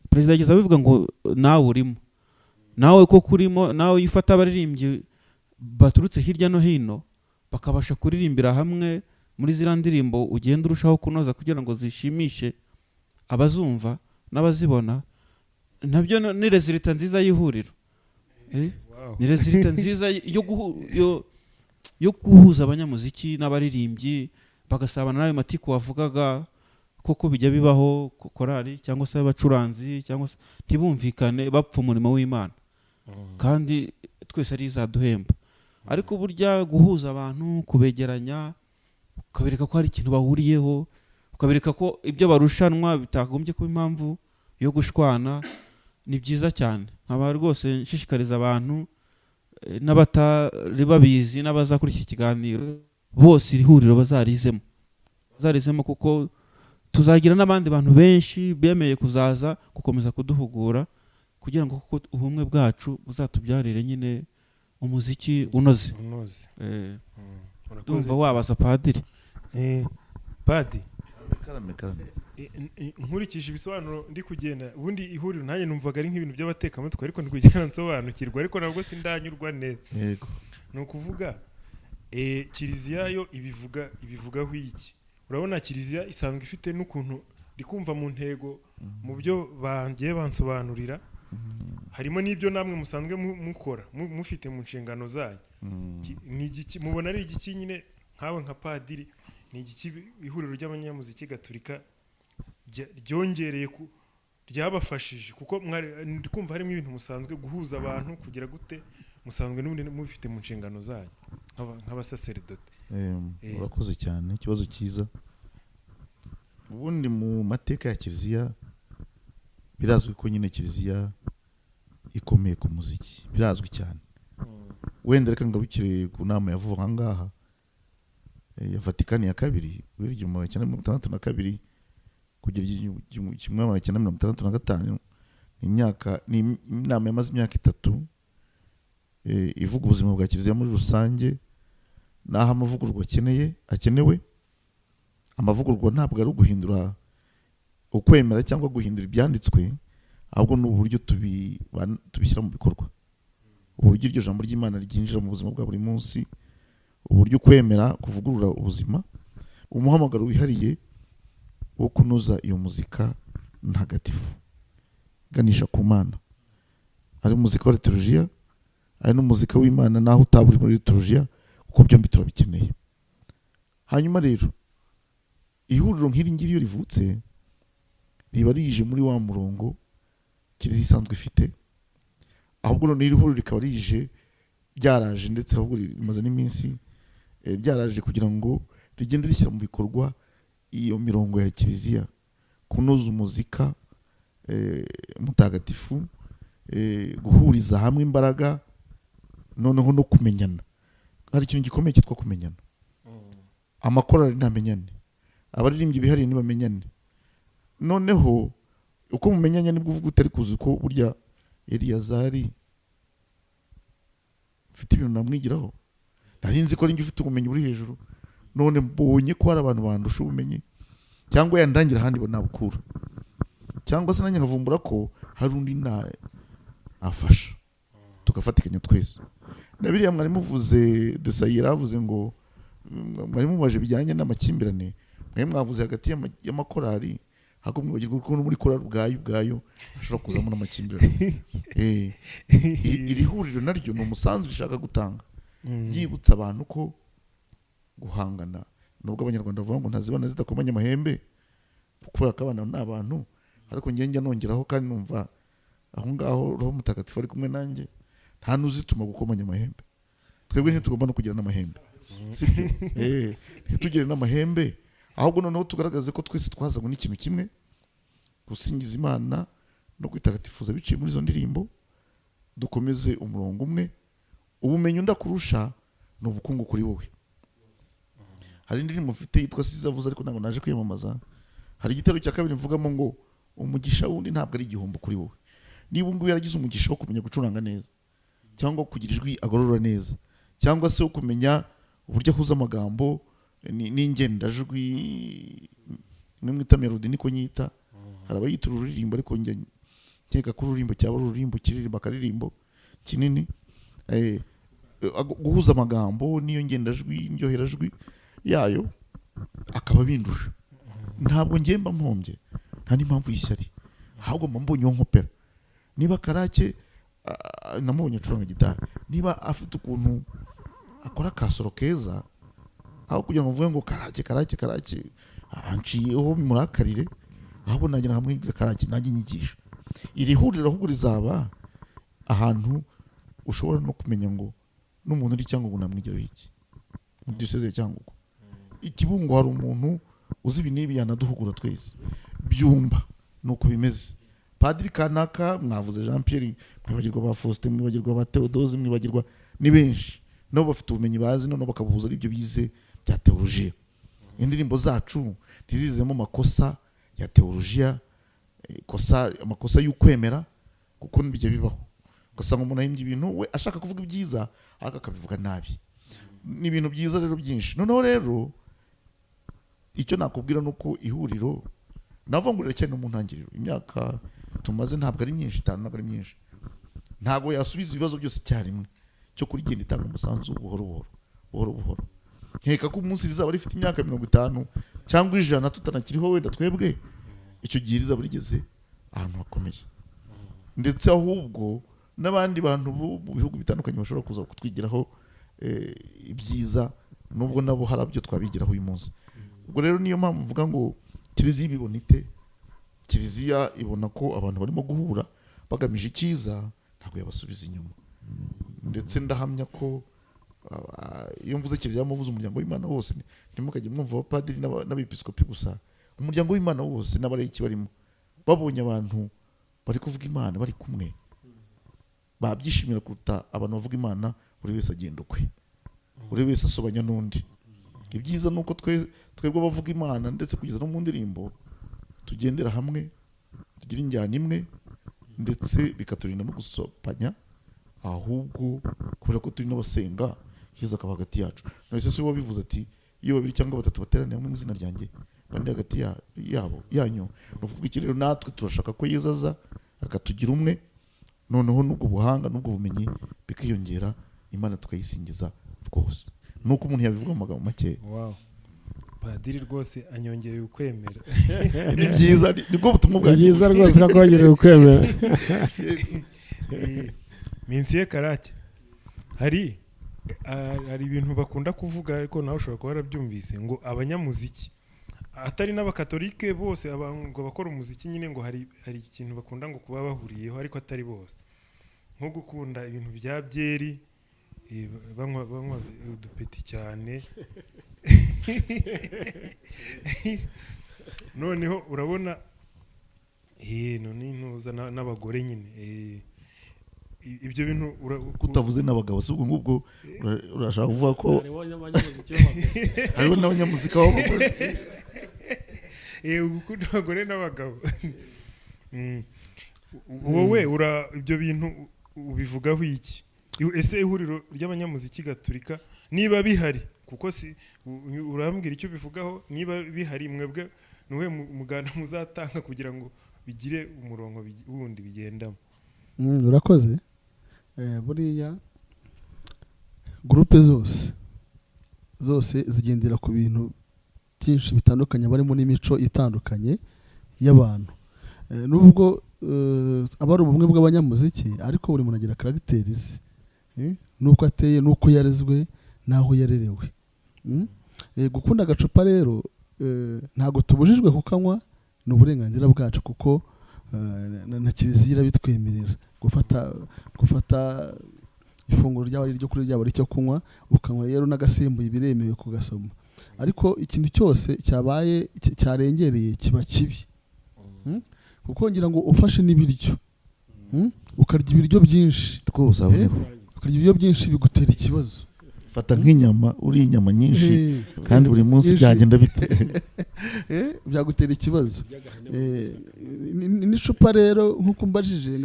S1: Perezida yageze abivuga ngo nawe urimo, nawe ko kurimo, nawe yifata abaririmbyi baturutse hirya no hino bakabasha kuririmbira hamwe muri zira ndirimbo, ugenda urushaho kunoza kugira ngo zishimishe abazumva n'abazibona. Nabyo ni rezilita nziza y'ihuriro. Ni rezilita nziza yo guhuza abanyamuziki n'abaririmbyi bagasabana n'ayo matiku wavugaga, koko bijya bibaho korali cyangwa se abacuranzi cyangwa se ntibumvikane bapfa umurimo w'Imana, kandi twese ari izaduhemba. Ariko burya guhuza abantu, kubegeranya, ukabereka ko hari ikintu bahuriyeho, ukabereka ko ibyo barushanwa bitagombye kuba impamvu yo gushwana, ni byiza cyane. Nkaba rwose nshishikariza abantu n'abatari babizi n'abazakora iki kiganiro bose iri huriro bazarizemo kuko tuzagira n'abandi bantu benshi bemeye kuzaza gukomeza kuduhugura kugira ngo kuko ubumwe bwacu buzatubyarire nyine umuziki unoze. Ndumva wabaza Padiri.
S5: Padi,
S3: karame.
S5: Nkurikije ibisobanuro ndi kugenda, ubundi ihuriro nanjye numvaga ari nk'ibintu by'abatekamutwe, ariko ndi kugenda nsobanukirwa, ariko nabwo sindanyurwa neza.
S3: Yego.
S5: Ni ukuvuga Kiliziya yo ibivugaho iki? Urabona Kiliziya isanzwe ifite n'ukuntu rikumva mu ntego mu byo bangiye bansobanurira, harimo n'ibyo namwe musanzwe mukora mufite mu nshingano zanyu. Ni igiki mubona ari igiki nyine nkawe nka Padiri, ni igiki ihuriro ry'abanyamuziki Gatolika ryongereye ryabafashije? Kuko ndi kumva harimo ibintu musanzwe guhuza abantu kugira gute, musanzwe n'ubundi mufite mu nshingano zanyu nk'abasaseridoti.
S3: Urakoze cyane, ikibazo cyiza. Ubundi mu mateka ya Kiliziya birazwi ko nyine Kiliziya ikomeye ku muziki, birazwi cyane. wenda reka ngarukire ku nama ya vuba ahangaha ya Vatikani ya kabiri guhera 1962 kugera 1965 ni inama yamaze imyaka 3 ivuga ubuzima bwa kiliziya muri rusange naho amavugururwa akenewe. Amavugururwa ntabwo ari uguhindura ukwemera cyangwa guhindura ibyanditswe, ahubwo ni uburyo tubishyira mu bikorwa, uburyo iryo jambo ry'Imana ryinjira mu buzima bwa buri munsi, uburyo kwemera kuvugurura ubuzima, umuhamagaro wihariye wo kunoza iyo muzika ntagatifu ganisha ku Mana, ari muzika wa liturujia, ari n'umuzika w'Imana naho utaburi muri liturujia, kuko byombi turabikeneye. Hanyuma rero ihuriro nk'iri ngiri iyo rivutse riba rije muri wa murongo kiliziya isanzwe ifite, ahubwo none iri huriro rikaba rije byaraje, ndetse ahubwo rimaze n'iminsi byaraje kugira ngo rigende rishyira mu bikorwa iyo mirongo ya kiliziya, kunoza umuzika mutagatifu, guhuriza hamwe imbaraga, noneho no kumenyana. Hari ikintu gikomeye cyitwa kumenyana. Amakorali ntamenyane, abaririmbyi bihariye ntibamenyane. Noneho uko mumenyanya nibwo uvuga utari kuzi ko burya Eliyazari ufite ibintu namwigiraho, narinzi ko ari njye ufite ubumenyi buri hejuru, none mbonye ko hari abantu bandusha ubumenyi, cyangwa yandangira ahandi nabukura, cyangwa se nanjye nkavumbura ko hari undi afasha, tugafatikanya twese. Na biriya mwari muvuze Dusayira avuze ngo mwari mubaje bijyanye n'amakimbirane, mwavuze hagati y'amakorali, ahubwo mwibagirwa ko muri korali ubwayo ashobora kuzamo n'amakimbirane. Iri huriro naryo ni umusanzu rishaka gutanga, yibutsa abantu ko guhangana, nubwo abanyarwanda bavuga ngo ntazibana zidakomanya amahembe, kubera ko abana ni abantu, ariko njya nongeraho kandi numva aho ngaho Roho Mutagatifu ari kumwe nanjye, nta n'uzituma gukomanya amahembe. Twebwe ntitugomba no kugira n'amahembe, sibyo? Ntitugire n'amahembe, ahubwo noneho tugaragaze ko twese twazanywe n'ikintu kimwe, gusingiza Imana no kwitagatifuza biciye muri izo ndirimbo, dukomeze umurongo umwe. Ubumenyi ndakurusha ni ubukungu kuri wowe. Hari indirimbo mfite yitwa Sizavuze, ariko ntabwo naje kwiyamamaza. Hari igitero cya kabiri mvugamo ngo umugisha wundi ntabwo ari igihombo kuri wowe. Niba nguyu yaragize umugisha wo kumenya gucuranga neza, cyangwa kugira ijwi agorora neza, cyangwa se wo kumenya uburyo ahuza amagambo n'ingendajwi, imwe mwita melody niko nyita, hari abayita ururirimbo, ariko njye nkeka ko ururirimbo cyaba ururirimbo kiririmba akaririmbo kinini, guhuza amagambo n'iyo ngendajwi ndyoherajwi yayo akaba bindusha. Ntabwo ngiye mba mpombye, nta n'impamvu y'ishyari, ahubwo mba mbonye uwo nkopera. Niba Karake namubonye acuranga gitari, niba afite ukuntu akora kasoro keza, aho kugira ngo mvuge ngo Karake anciyeho murakarire, ahubwo nagira hamwe Karake nanjye nyigisha. Iri huriro ahubwo rizaba ahantu ushobora no kumenya ngo n'umuntu uri cyangwa ngo namwigiraho iki, mu diyoseze cyangwa uko Ikibungo hari umuntu uzi ibi n'ibi yanaduhugura twese, byumba nuko bimeze. Padiri kanaka mwavuze Jean Pierre, mwibagirwa ba Faustin, mwibagirwa ba Theodose, mwibagirwa ni benshi, nabo bafite ubumenyi bazi, none bakabuhuza n'ibyo bize bya teologia. Indirimbo zacu ntizizemo makosa ya teologia, amakosa y'ukwemera, kuko nibyo bibaho. Ugasanga umuntu ahimbye ibintu we ashaka kuvuga ibyiza, ariko akabivuga nabi. Ni ibintu byiza rero byinshi. Noneho rero icyo nakubwira nuko ihuriro navuga ngo riracyari no mu ntangiriro. Imyaka tumaze ntabwo ari myinshi, 5 ntabwo ari myinshi, ntabwo yasubiza ibibazo byose cyarimwe, cyo kurigenda itanga umusanzu buhoro buhoro. Nkeka ko umunsi rizaba rifite imyaka 50 cyangwa 100 tutanakiriho, wenda twebwe icyo gihe rizaba rigeze ahantu hakomeye, ndetse ahubwo n'abandi bantu mu bihugu bitandukanye bashobora kuza kutwigiraho ibyiza, nubwo nabo hari abyo twabigiraho uyu munsi. Ubwo rero niyo mpamvu mvuga ngo kiliziya ibibona ite? Kiliziya ibona ko abantu barimo guhura bagamije icyiza, ntabwo yabasubiza inyuma. Ndetse ndahamya ko iyo mvuze kiliziya muvuze umuryango w'Imana wose, ntimukajye mwumva abapadiri n'abepiskopi gusa, umuryango w'Imana wose n'abareki barimo, babonye abantu bari kuvuga Imana bari kumwe, babyishimira kuruta abantu bavuga Imana buri wese agenda ukwe, buri wese asobanya n'undi. Ibyiza nuko twebwe abavuga Imana ndetse kugeza no mu ndirimbo tugendera hamwe, tugira injyana imwe, ndetse bikaturinda no gusopanya, ahubwo kubera ko turi n'abasenga Yesu akaba hagati yacu. None se wabivuze ati iyo babiri cyangwa batatu bateraniye hamwe mu izina ryanjye kandi hagati yabo yanyu, nuvuga iki rero? Natwe turashaka ko Yesu aza akatugira umwe, noneho n'ubwo buhanga n'ubwo bumenyi bikiyongera, Imana tukayisingiza rwose. Nuko umuntu yabivuga mu magambo make.
S5: Wow. Padiri rwose anyongereye ukwemera.
S3: Ni byiza, nibwo butumwa bwa
S2: byiza rwose akongereye ukwemera.
S5: Minsi ye Karake, hari ibintu bakunda kuvuga ariko nawe ushobora kuba warabyumvise, ngo abanyamuziki atari n'abakatolike bose, ngo bakora umuziki nyine, ngo hari ikintu bakunda ngo kuba bahuriyeho ariko atari bose, nko gukunda ibintu bya byeri, banywa udupeti cyane. Noneho urabona none ntuza n'abagore nyine, ibyo bintu
S3: kutavuze n'abagabo, si ubwo ngubwo urashaka kuvuga ko hariho n'abanyamuziki b'abagore.
S5: Gukunda abagore n'abagabo. Wowe ibyo bintu ubivugaho iki? Ese ihuriro ry'abanyamuziki gaturika niba bihari, kuko urambwira icyo bivugaho, niba bihari mwebwe nuwe muganda muzatanga kugira ngo bigire umurongo wundi bigendamo?
S4: Urakoze. Buriya groupe zose zigendera ku bintu byinshi bitandukanye, barimo n'imico itandukanye y'abantu. Nubwo abari ubumwe bw'abanyamuziki, ariko buri muntu agira caractères, nuko ateye, nuko yarezwe, naho yarerewe. Gukunda agacupa rero ntago tubujijwe kukanywa, ni uburenganzira bwacu, kuko na Kiliziya bitwemerera gufata ifunguro ry'abari ryo kuri ry'abari cyo kunywa, ukanywa rero n'agasembuye biremewe kugasoma. Ariko ikintu cyose cyabaye cyarengereye kiba kibi, kuko ngira ngo ufashe n'ibiryo, ukarya ibiryo byinshi
S3: rwose,
S4: ukarya ibiryo byinshi bigutera ikibazo.
S3: Fata nk'inyama, uri inyama nyinshi kandi buri munsi byagenda bite?
S4: Byagutera ikibazo. N'icupa rero nk'uko mbajije,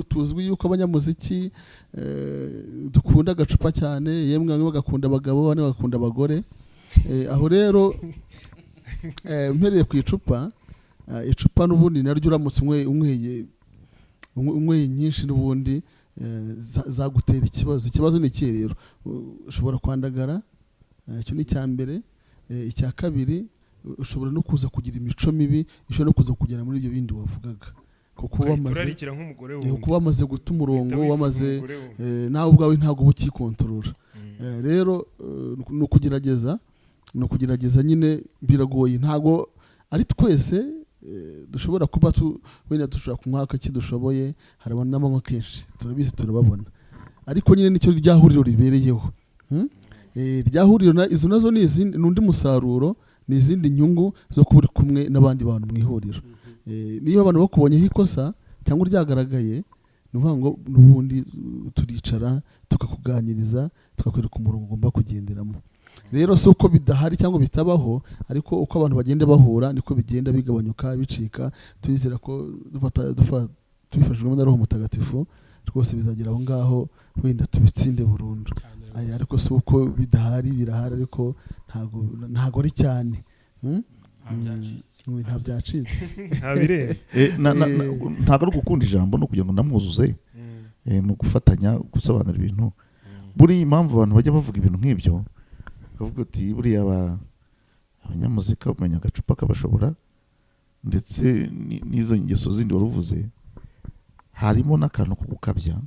S4: tuzwi yuko abanyamuziki dukunda agacupa cyane, yemwe bamwe bagakunda abagabo, abandi bagakunda abagore. Aho rero mpereye ku icupa n'ubundi naryo uramutse unyweye nyinshi n'ubundi zagutera ikibazo. Ikibazo ni iki rero? Ushobora kwandagara, icyo ni icya mbere. Icya kabiri, ushobora no kuza kugira imico mibi, ushobora no kuza kugera muri ibyo bindi wavugaga, kuko wamaze guta umurongo, wamaze nawe ubwawe ntabwo uba ukikontorora. Rero ni ukugerageza nyine, biragoye, ntabwo ari twese dushobora kuba wenda dushobora kunywa akaki dushoboye, harabona n'amanywa kenshi, turabizi turababona, ariko nyine nicyo ryahuriro ribereyeho. Ryahuriro izo nazo ni undi musaruro, ni izindi nyungu zo kuba uri kumwe n'abandi bantu mu ihuriro. Niba abantu bakubonyeho ikosa cyangwa ryagaragaye, ni ukuvuga ngo n'ubundi turicara tukakuganiriza, tukakwereka umurongo ugomba kugenderamo. Rero si uko bidahari cyangwa bitabaho, ariko uko abantu bagenda bahura niko bigenda bigabanyuka, bicika. Turizera ko tubifashijwemo na Roho Mutagatifu rwose bizagera aho ngaho, wenda tubitsinde burundu. Ariko si uko bidahari, birahari, ariko ntago ari cyane. Nta byacitse.
S3: Ntago ari gukunda ijambo no kugira ngo ndamwuzuze, ni ugufatanya gusobanura ibintu. Buriya impamvu abantu bajya bavuga ibintu nk'ibyo, bavuga ati buriya abanyamuzika bamenya agacupa kabashobora, ndetse n'izo ngeso zindi waruvuze, harimo n'akantu ko gukabya,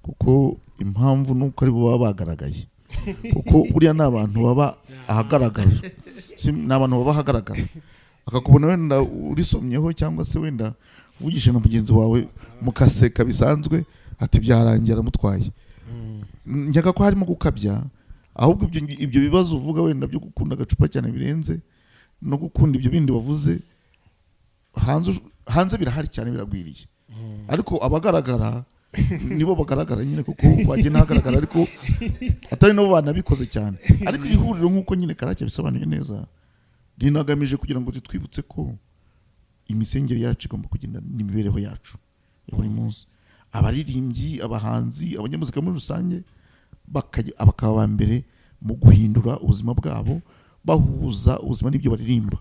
S3: kuko impamvu nuko ari bo baba bagaragaye, kuko buriya ni abantu baba ahagaragara, ni abantu baba ahagaragara, akakubona wenda urisomyeho cyangwa se wenda uvugisha na mugenzi wawe mukaseka bisanzwe, ati byarangiye aramutwaye. Njyaga ko harimo gukabya, ahubwo ibyo bibazo uvuga wenda byo gukunda agacupa cyane birenze no gukunda ibyo bindi wavuze, hanze birahari cyane, biragwiriye. Ariko abagaragara nibo bagaragara nyine kuko bagiye ntagaragara ariko atari nabo banabikoze cyane ariko iri huriro nk'uko nyine Karake bisobanuye neza rinagamije kugira ngo twibutse ko imisengere yacu igomba kugenda n'imibereho yacu ya buri munsi, abaririmbyi, abahanzi, abanyamuzika muri rusange bakaba ba mbere mu guhindura ubuzima bwabo, bahuza ubuzima n'ibyo baririmba.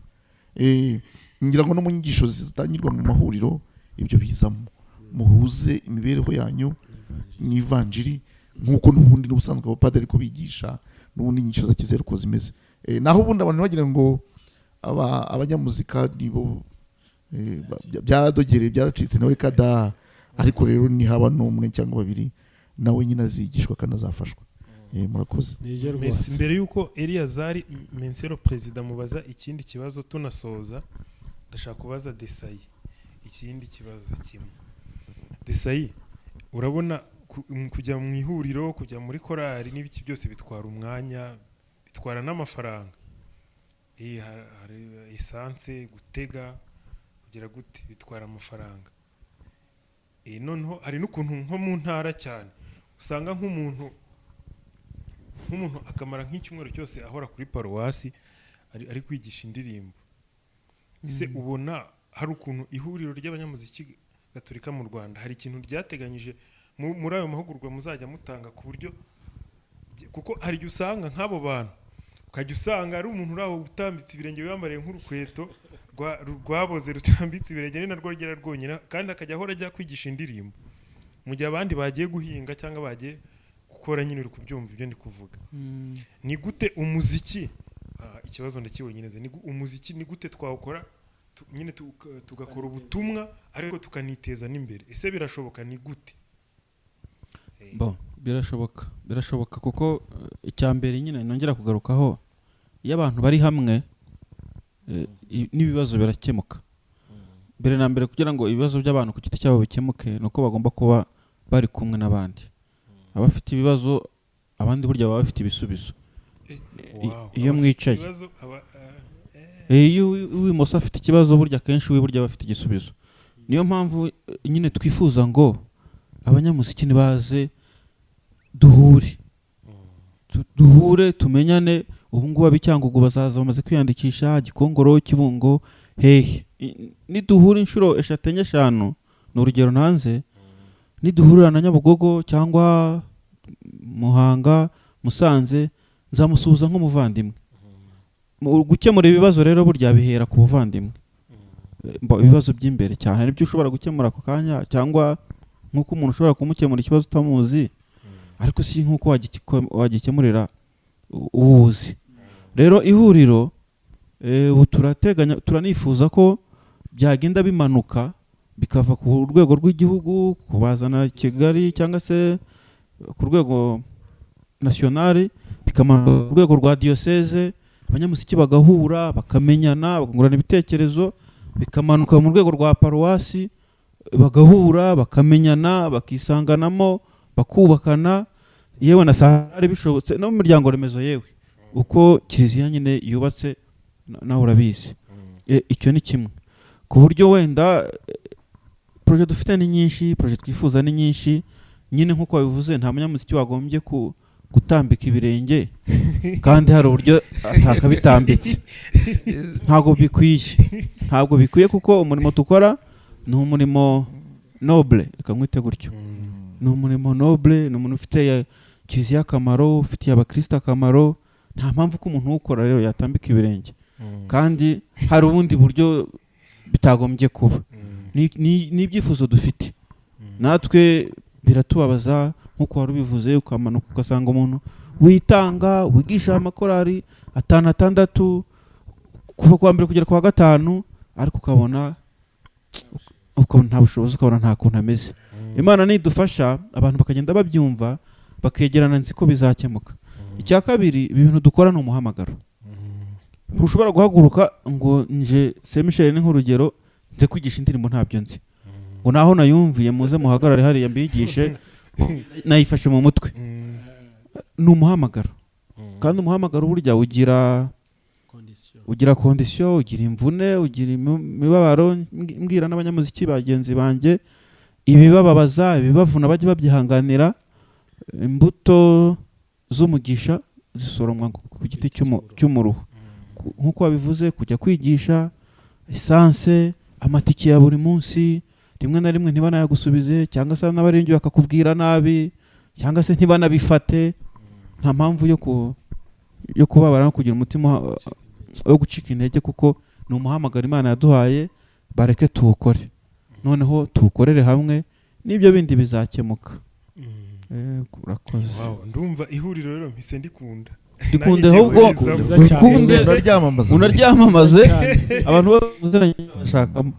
S3: Ngira ngo no mu nyigisho zitangirwa mu mahuriro ibyo bizamo, muhuze imibereho yanyu n'ivanjiri nk'uko n'ubundi n'ubusanzwe abapadiri ko bigisha n'ubundi inyigisho za kizera uko zimeze. Naho ubundi abantu bagira ngo abanyamuzika nibo byaradogereye byaracitse nawe kada, ariko rero ni haba n'umwe cyangwa babiri nawe nyine azigishwa kandi azafashwa. Murakoze.
S5: Mbere yuko Eliyazari Mensero Perezida mubaza ikindi kibazo tunasoza, ndashaka kubaza Desayi ikindi kibazo kimwe. Desayi, urabona kujya mu ihuriro, kujya muri korali n'ibiki byose bitwara umwanya, bitwara n'amafaranga. Hari esanse, gutega, kugira gute bitwara amafaranga. Noneho hari n'ukuntu nko mu ntara cyane usanga nk'umuntu akamara nk'icyumweru cyose ahora kuri paruwasi ari kwigisha indirimbo. Ese ubona hari ukuntu ihuriro ry'abanyamuziki gatolika mu Rwanda hari ikintu ryateganyije muri ayo mahugurwa muzajya mutanga ku buryo, kuko hari igihe usanga nk'abo bantu ukajya usanga ari umuntu uraho utambitse ibirenge wiyambariye nk'urukweto rwaboze rutambitse ibirenge ni narwo rugera rwonyine, kandi akajya ahora ajya kwigisha indirimbo mu gihe abandi bagiye guhinga cyangwa bagiye gukora. Nyine uri kubyumva ibyo ndi kuvuga. Ni gute umuziki, ikibazo ndakibonye neza, umuziki ni gute twawukora nyine tugakora ubutumwa ariko tukaniteza n'imbere? Ese birashoboka? Ni gute?
S1: Birashoboka kuko icyambere nyine nongera kugarukaho, iyo abantu bari hamwe n'ibibazo birakemuka. Mbere na mbere kugira ngo ibibazo by'abantu ku giti cyabo bikemuke nuko bagomba kuba bari kumwe n'abandi. Abafite ibibazo abandi burya baba bafite ibisubizo. Iyo mwicaye iyo uwimoso afite ikibazo burya kenshi we burya bafite igisubizo. Niyo mpamvu nyine twifuza ngo abanyamuziki nibaze duhure tumenyane. Ubu ngubu ab'Icyangugu bazaza bamaze kwiyandikisha, Gikongoro, Kibungo, hehe. Niduhura inshuro 3 enye 5 ni urugero nanze, niduhurira na Nyabugogo cyangwa Muhanga, Musanze, nzamusuhuza nk'umuvandimwe. Gukemura ibibazo rero burya bihera ku buvandimwe. Ibibazo by'imbere cyane nibyo ushobora gukemura ako kanya, cyangwa nk'uko umuntu ushobora kumukemura ikibazo utamuzi, ariko si nk'uko wagikemurira uwuzi. Rero ihuriro turanifuza ko byagenda bimanuka bikava ku rwego rw'igihugu kubazana Kigali cyangwa se ku rwego nationale, bikamanuka ku rwego rwa diocese, abanyamuziki bagahura bakamenyana bakungurana ibitekerezo, bikamanuka mu rwego rwa paruwasi bagahura bakamenyana bakisanganamo bakubakana, yewe na sare bishobotse no mu miryango remezo, yewe uko kiliziya nyine yubatse nawe urabizi. Icyo ni kimwe, ku buryo wenda projet dufite ni nyinshi, projet twifuza ni nyinshi nyine nk'uko wabivuze. Nta munyamuziki wagombye gutambika ibirenge kandi hari uburyo atakabitambitse. Ntabwo bikwiye kuko umurimo tukora ni umurimo noble, reka mwite gutyo. Ni umurimo noble, ni umuntu ufite kiliziya akamaro, ufitiye abakristo akamaro. Nta mpamvu ko umuntu ukora rero yatambika ibirenge, kandi hari ubundi buryo bitagombye kuba. Ni ibyifuzo dufite natwe, biratubabaza nk'uko wari ubivuze, ukamanuka ugasanga umuntu witanga wigisha amakorari 5-6 kuva kuwa mbere kugera kuwa 5, ariko ukabona nta bushobozi, ukabona nta kuntu ameze. Imana nidufasha abantu bakagenda babyumva bakegerana, nzi ko bizakemuka. Icya kabiri, ibintu dukora ni umuhamagaro. Ntushobora guhaguruka ngo nje Saint-Michel ni nk'urugero nze kwigisha indirimbo ntabyo nzi, ngo naho nayumviye muze muhagarare hariya mbigishe nayifashe mu mutwe. Ni umuhamagaro, kandi umuhamagaro burya ugira condition, ugira imvune, ugira imibabaro. Mbwira n'abanyamuziki bagenzi banjye ibibababaza ibibavuna bajye babyihanganira. Imbuto z'umugisha zisoromwa ku giti cy'umuruho, nk'uko wabivuze, kujya kwigisha, esanse, amatike ya buri munsi, rimwe na rimwe ntibanayagusubize, cyangwa se n'abaringi bakakubwira nabi, cyangwa se ntibanabifate. Nta mpamvu yo kubabara no kugira umutima wo gucika intege, kuko ni umuhamagaro Imana yaduhaye. Bareke tuwukore, noneho tuwukorere hamwe, n'ibyo bindi bizakemuka. Urakoze.
S5: Ndumva ihuriro rero mpise ndikunde
S1: ahubwo unaryamamaze abantu bashakamo.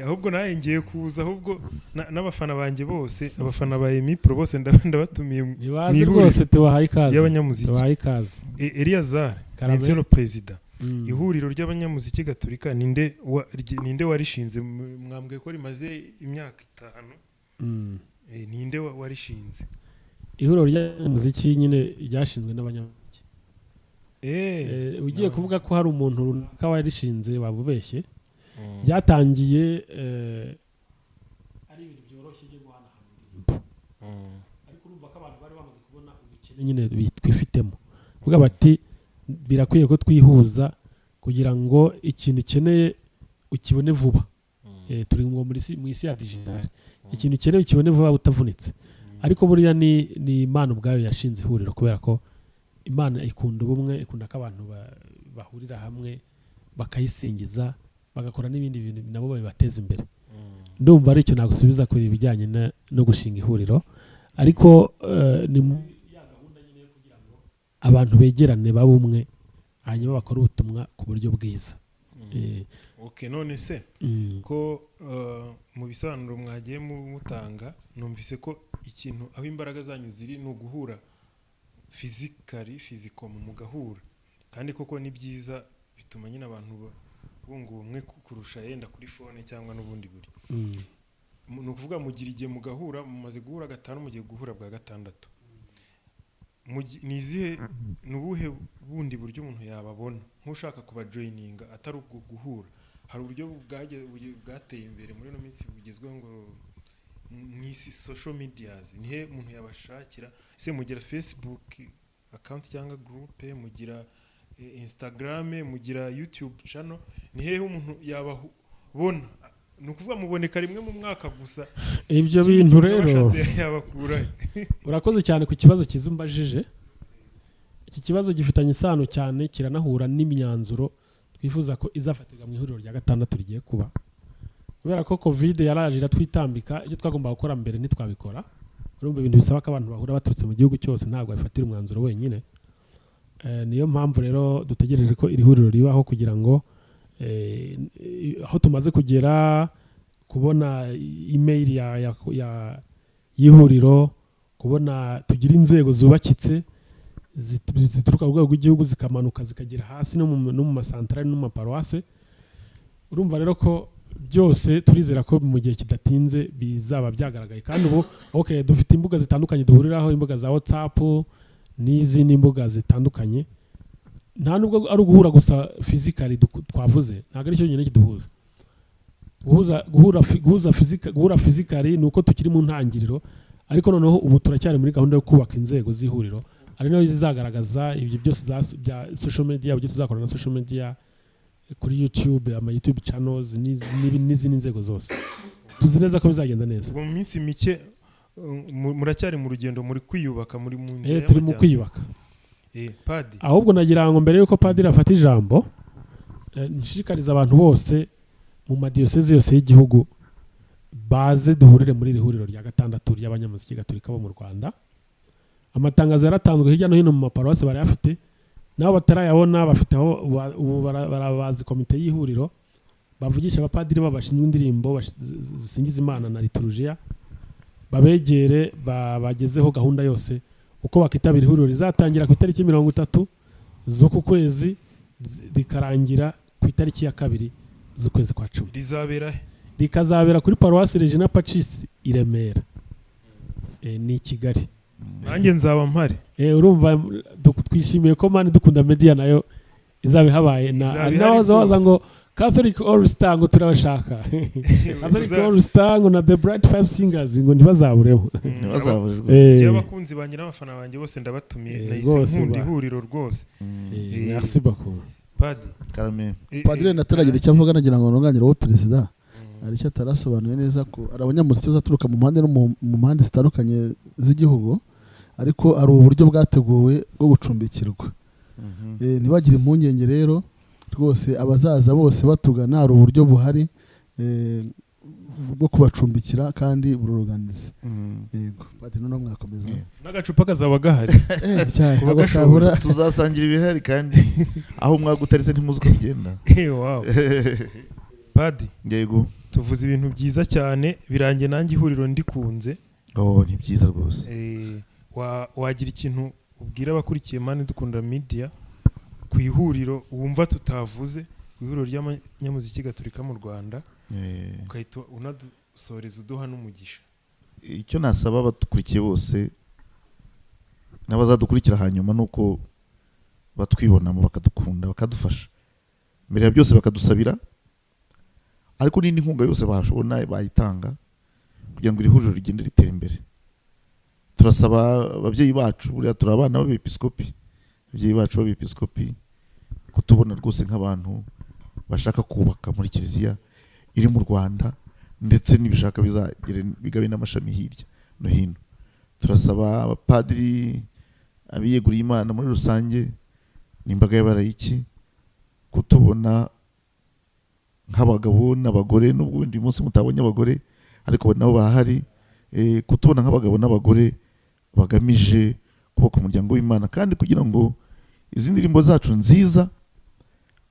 S5: Ahubwo nawe ngiye kuza, ahubwo n'abafana banjye bose, abafana ba Emipro bose ndabatumiye
S2: nibaze rwose, tubahaye ikaze
S5: y'abanyamuziki.
S2: tubahaye ikaze.
S5: Eliazar Nsero Perezida, ihuriro ry'abanyamuziki gatolika, ninde warishinze? Mwambwe ko rimaze imyaka 5. Ninde warishinze?
S2: Ihuriro ry'abanyamuziki nyine ryashinzwe n'abanyamuziki. Ugiye kuvuga ko hari umuntu runaka warishinze babubeshye. Byatangiye ari ibintu byoroshye byo guhanahana indirimbo, ariko urumva ko abantu bari bamaze kubona ubukene nyine twifitemo, kuvuga bati birakwiye ko twihuza kugira ngo ikintu ukeneye ukibone vuba. Turi mu isi ya digital, ikintu ukeneye ukibone vuba utavunitse. Ariko buriya ni Imana ubwayo yashinze ihuriro, kubera ko Imana ikunda ubumwe, ikunda ko abantu bahurira hamwe bakayisingiza, bagakora n'ibindi bintu nabo bibateza imbere. Ndumva ari icyo nagusubiza kuri ibijyanye no gushinga ihuriro, ariko ni ya gahunda nyine yo kugira ngo abantu begerane babe umwe, hanyuma bakora ubutumwa ku buryo bwiza.
S5: Okay, none se ko mu bisobanuro mwagiye mutanga, numvise ko ikintu aho imbaraga zanyu ziri ni uguhura physical mu gahura, kandi koko ni byiza, bituma nyine abantu bunga ubumwe kurusha yenda kuri phone cyangwa n'ubundi buri. Ni ukuvuga mugira igihe mugahura, mumaze guhura 5, mugiye guhura bwa 6. Nizihe nubuhe bundi buryo umuntu yababona nk'ushaka kuba joininga atari ubwo guhura? Hari uburyo bwateye imbere muri no minsi bugezweho ngo mwisi social medias, nihe umuntu yabashakira? Se mugira Facebook account cyangwa group, mugira Instagram, mugira YouTube channel, nihe umuntu yababona? Nukuvuga muboneka rimwe mu mwaka gusa.
S2: Ibyo bintu rero
S5: yabakura.
S2: Urakoze cyane ku kibazo kizumbajije. Iki kibazo gifitanye isano cyane, kiranahura n'imyanzuro twifuza ko izafatirwa mu ihuriro rya 6 rigiye kuba, kubera ko covid yaraje iratwitambika. Ibyo twagomba gukora mbere ntitwabikora. Urumva ibintu bisaba ko abantu bahura baturutse mu gihugu cyose, ntabwo bafatira umwanzuro wenyine. Niyo mpamvu rero dutegereje ko iri huriro ribaho, kugira ngo aho tumaze kugera, kubona email ya y'ihuriro, kubona tugira inzego zubakitse zituruka ku rwego rw'igihugu zikamanuka zikagera hasi no mu masantarari no mu maparuwase. Urumva rero ko byose turizera ko mu gihe kidatinze bizaba byagaragaye. Kandi ubu dufite imbuga zitandukanye duhuriraho, imbuga za WhatsApp n'izindi mbuga zitandukanye. Nta nubwo ari uguhura gusa physically twavuze, ntabwo ari cyo nyine kiduhuza. Guhura physically nuko tukiri mu ntangiriro, ariko noneho ubu turacyari muri gahunda yo kubaka inzego z'ihuriro, ari nayo zizagaragaza ibyo byose bya social media, ibyo tuzakora na social media kuri YouTube, ama YouTube channels n'izindi nzego zose. Tuzi neza ko bizagenda neza.
S5: Mu minsi mike muracyari mu rugendo, muri kwiyubaka, muri mu nzira.
S2: Turi mu kwiyubaka.
S5: Padi.
S2: Ahubwo nagira ngo mbere yuko Padiri afata ijambo, nshishikariza abantu bose mu madiyoseze yose y'igihugu baze duhurire muri iri huriro rya 6 ry'abanyamuziki gatolika bo mu Rwanda. Amatangazo yaratanzwe hirya no hino mu maparuwasi barayafite, nabo batarayabona bafite aho barabazi komite y'ihuriro bavugisha abapadiri babashinzwe indirimbo zisingiza Imana na liturujia, babegere bagezeho gahunda yose uko bakitabira ihuriro rizatangira ku itariki 30 z'uku kwezi rikarangira ku itariki ya 2 z'ukwezi kwa 10. Rikazabera kuri paruwasi Regina Pacis i Remera, ni Kigali.
S5: Nanjye nzaba mpari.
S2: Urumva twishimiye ko Mani Dukunda Media nayo izabe habaye, na nabaza ngo Catholic All Star ngo turabashaka Catholic All Star ngo na The Bright Five Singers ngo ntibazabureho
S3: ntibazaburirwe
S5: y'abakunzi banjye n'abafana banjye bose ndabatumiye nahise nkunda ihuriro rwose.
S2: Merci beaucoup
S5: Padiri
S3: Carmen
S4: Padiri nataragira icyo avuga nagira ngo nunganire wo perezida ari cyo atarasobanuye neza ko ari abanyamuziki bazaturuka mu mpande no mu mpande zitandukanye z'igihugu ariko ari uburyo bwateguwe bwo gucumbikirwa. Ntibagire impungenge rero rwose abazaza bose batugana hari uburyo buhari bwo kubacumbikira kandi buruganize. Yego Padiri no mwakomeza
S5: n'agacupa kazaba gahari
S3: cyane tuzasangira ibihari kandi aho mwagutaritse ntimuzi uko bigenda.
S5: Wow Padiri
S3: yego
S5: tuvuze ibintu byiza cyane birangiye nanjye ihuriro ndikunze.
S3: Ni byiza rwose.
S5: Wagira ikintu ubwira abakurikiye Mani Dukunda Media ku ihuriro wumva tutavuze ku ihuriro ry'abanyamuziki gatolika mu Rwanda ukahita unadusoreza uduha n'umugisha?
S3: Icyo nasaba abadukurikiye bose n'abazadukurikira hanyuma nuko batwibonamo bakadukunda bakadufasha mbere ya byose bakadusabira ariko n'indi nkunga yose bashobona bayitanga kugira ngo iri huriro rigende ritera imbere. Turasaba ababyeyi bacu buriya turi abana b'abepiskopi ababyeyi bacu b'abepiskopi kutubona rwose nk'abantu bashaka kubaka muri kiliziya iri mu Rwanda ndetse n'ibishaka bigabe n'amashami hirya no hino. Turasaba abapadiri abiyeguriye Imana muri rusange n'imbaga y'abarayiki kutubona nk'abagabo n'abagore n'ubwo undi munsi mutabonye abagore ariko nabo bahari kutubona nk'abagabo n'abagore bagamije kubaka umuryango w'Imana kandi kugira ngo izi ndirimbo zacu nziza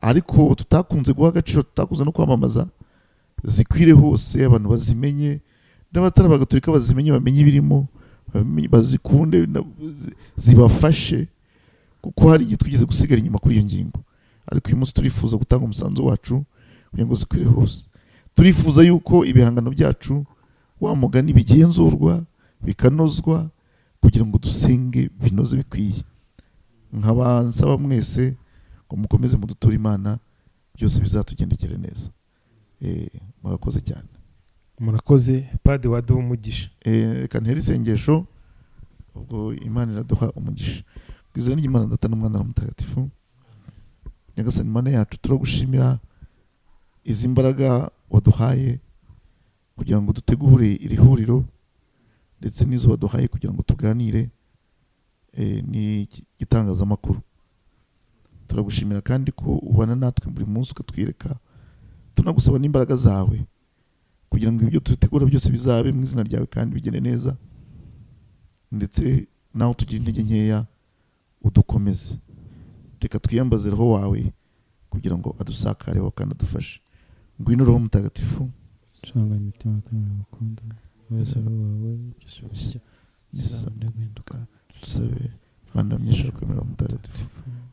S3: ariko tutakunze guha agaciro tutakunze no kwamamaza zikwire hose abantu bazimenye n'abatari abagatolika bazimenye bamenye ibirimo bazikunde zibafashe kuko hari igihe twigeze gusigara inyuma kuri iyo ngingo ariko uyu munsi turifuza gutanga umusanzu wacu kugira ngo zikwire hose. Turifuza yuko ibihangano byacu wa mugani bigenzurwa bikanozwa kugira ngo dusenge binoze bikwiye. Nk'abansaba mwese ngo mukomeze muduture Imana byose bizatugendekere neza. Murakoze cyane.
S5: Murakoze Padiri waduha umugisha.
S3: Reka ntere isengesho ubwo Imana iraduha umugisha. Kwizera n'Imana Data n'Umwana n'Umutagatifu. Nyagasani Mana yacu turagushimira izi mbaraga waduhaye kugira ngo dutegure iri huriro ndetse n'izo waduhaye kugira ngo tuganire ni gitangazamakuru. Turagushimira kandi ko ubana natwe buri munsi ukatwireka tunagusaba n'imbaraga zawe kugira ngo ibyo tutegura byose bizabe mu izina ryawe kandi bigende neza ndetse naho tugira intege nkeya udukomeze. Reka twiyambaze roho wawe kugira ngo adusakareho kandi adufashe. Ngwino Roho Mutagatifu
S1: Shanga imitima kandi bakunda wese wawe gisubishya nizabone guhinduka
S3: dusabe Bana myinshi kwemera Mutagatifu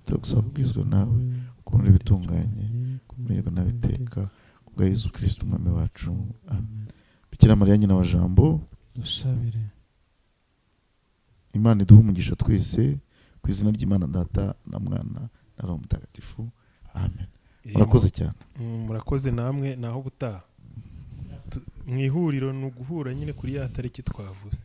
S3: turagusaba kubwizwa nawe ukunda ibitunganye kumenya nabiteka kubwa Yesu Kristo umwami wacu. Amen. Bikira Mariya nyina wa Jambo
S1: dusabire.
S3: Imana iduhe umugisha twese ku izina ry'Imana Data na Mwana na Roho Mutagatifu. Amen. Murakoze cyane.
S5: Murakoze namwe naho butaha. Mu ihuriro ni uguhura nyine kuri ya tariki twavuze.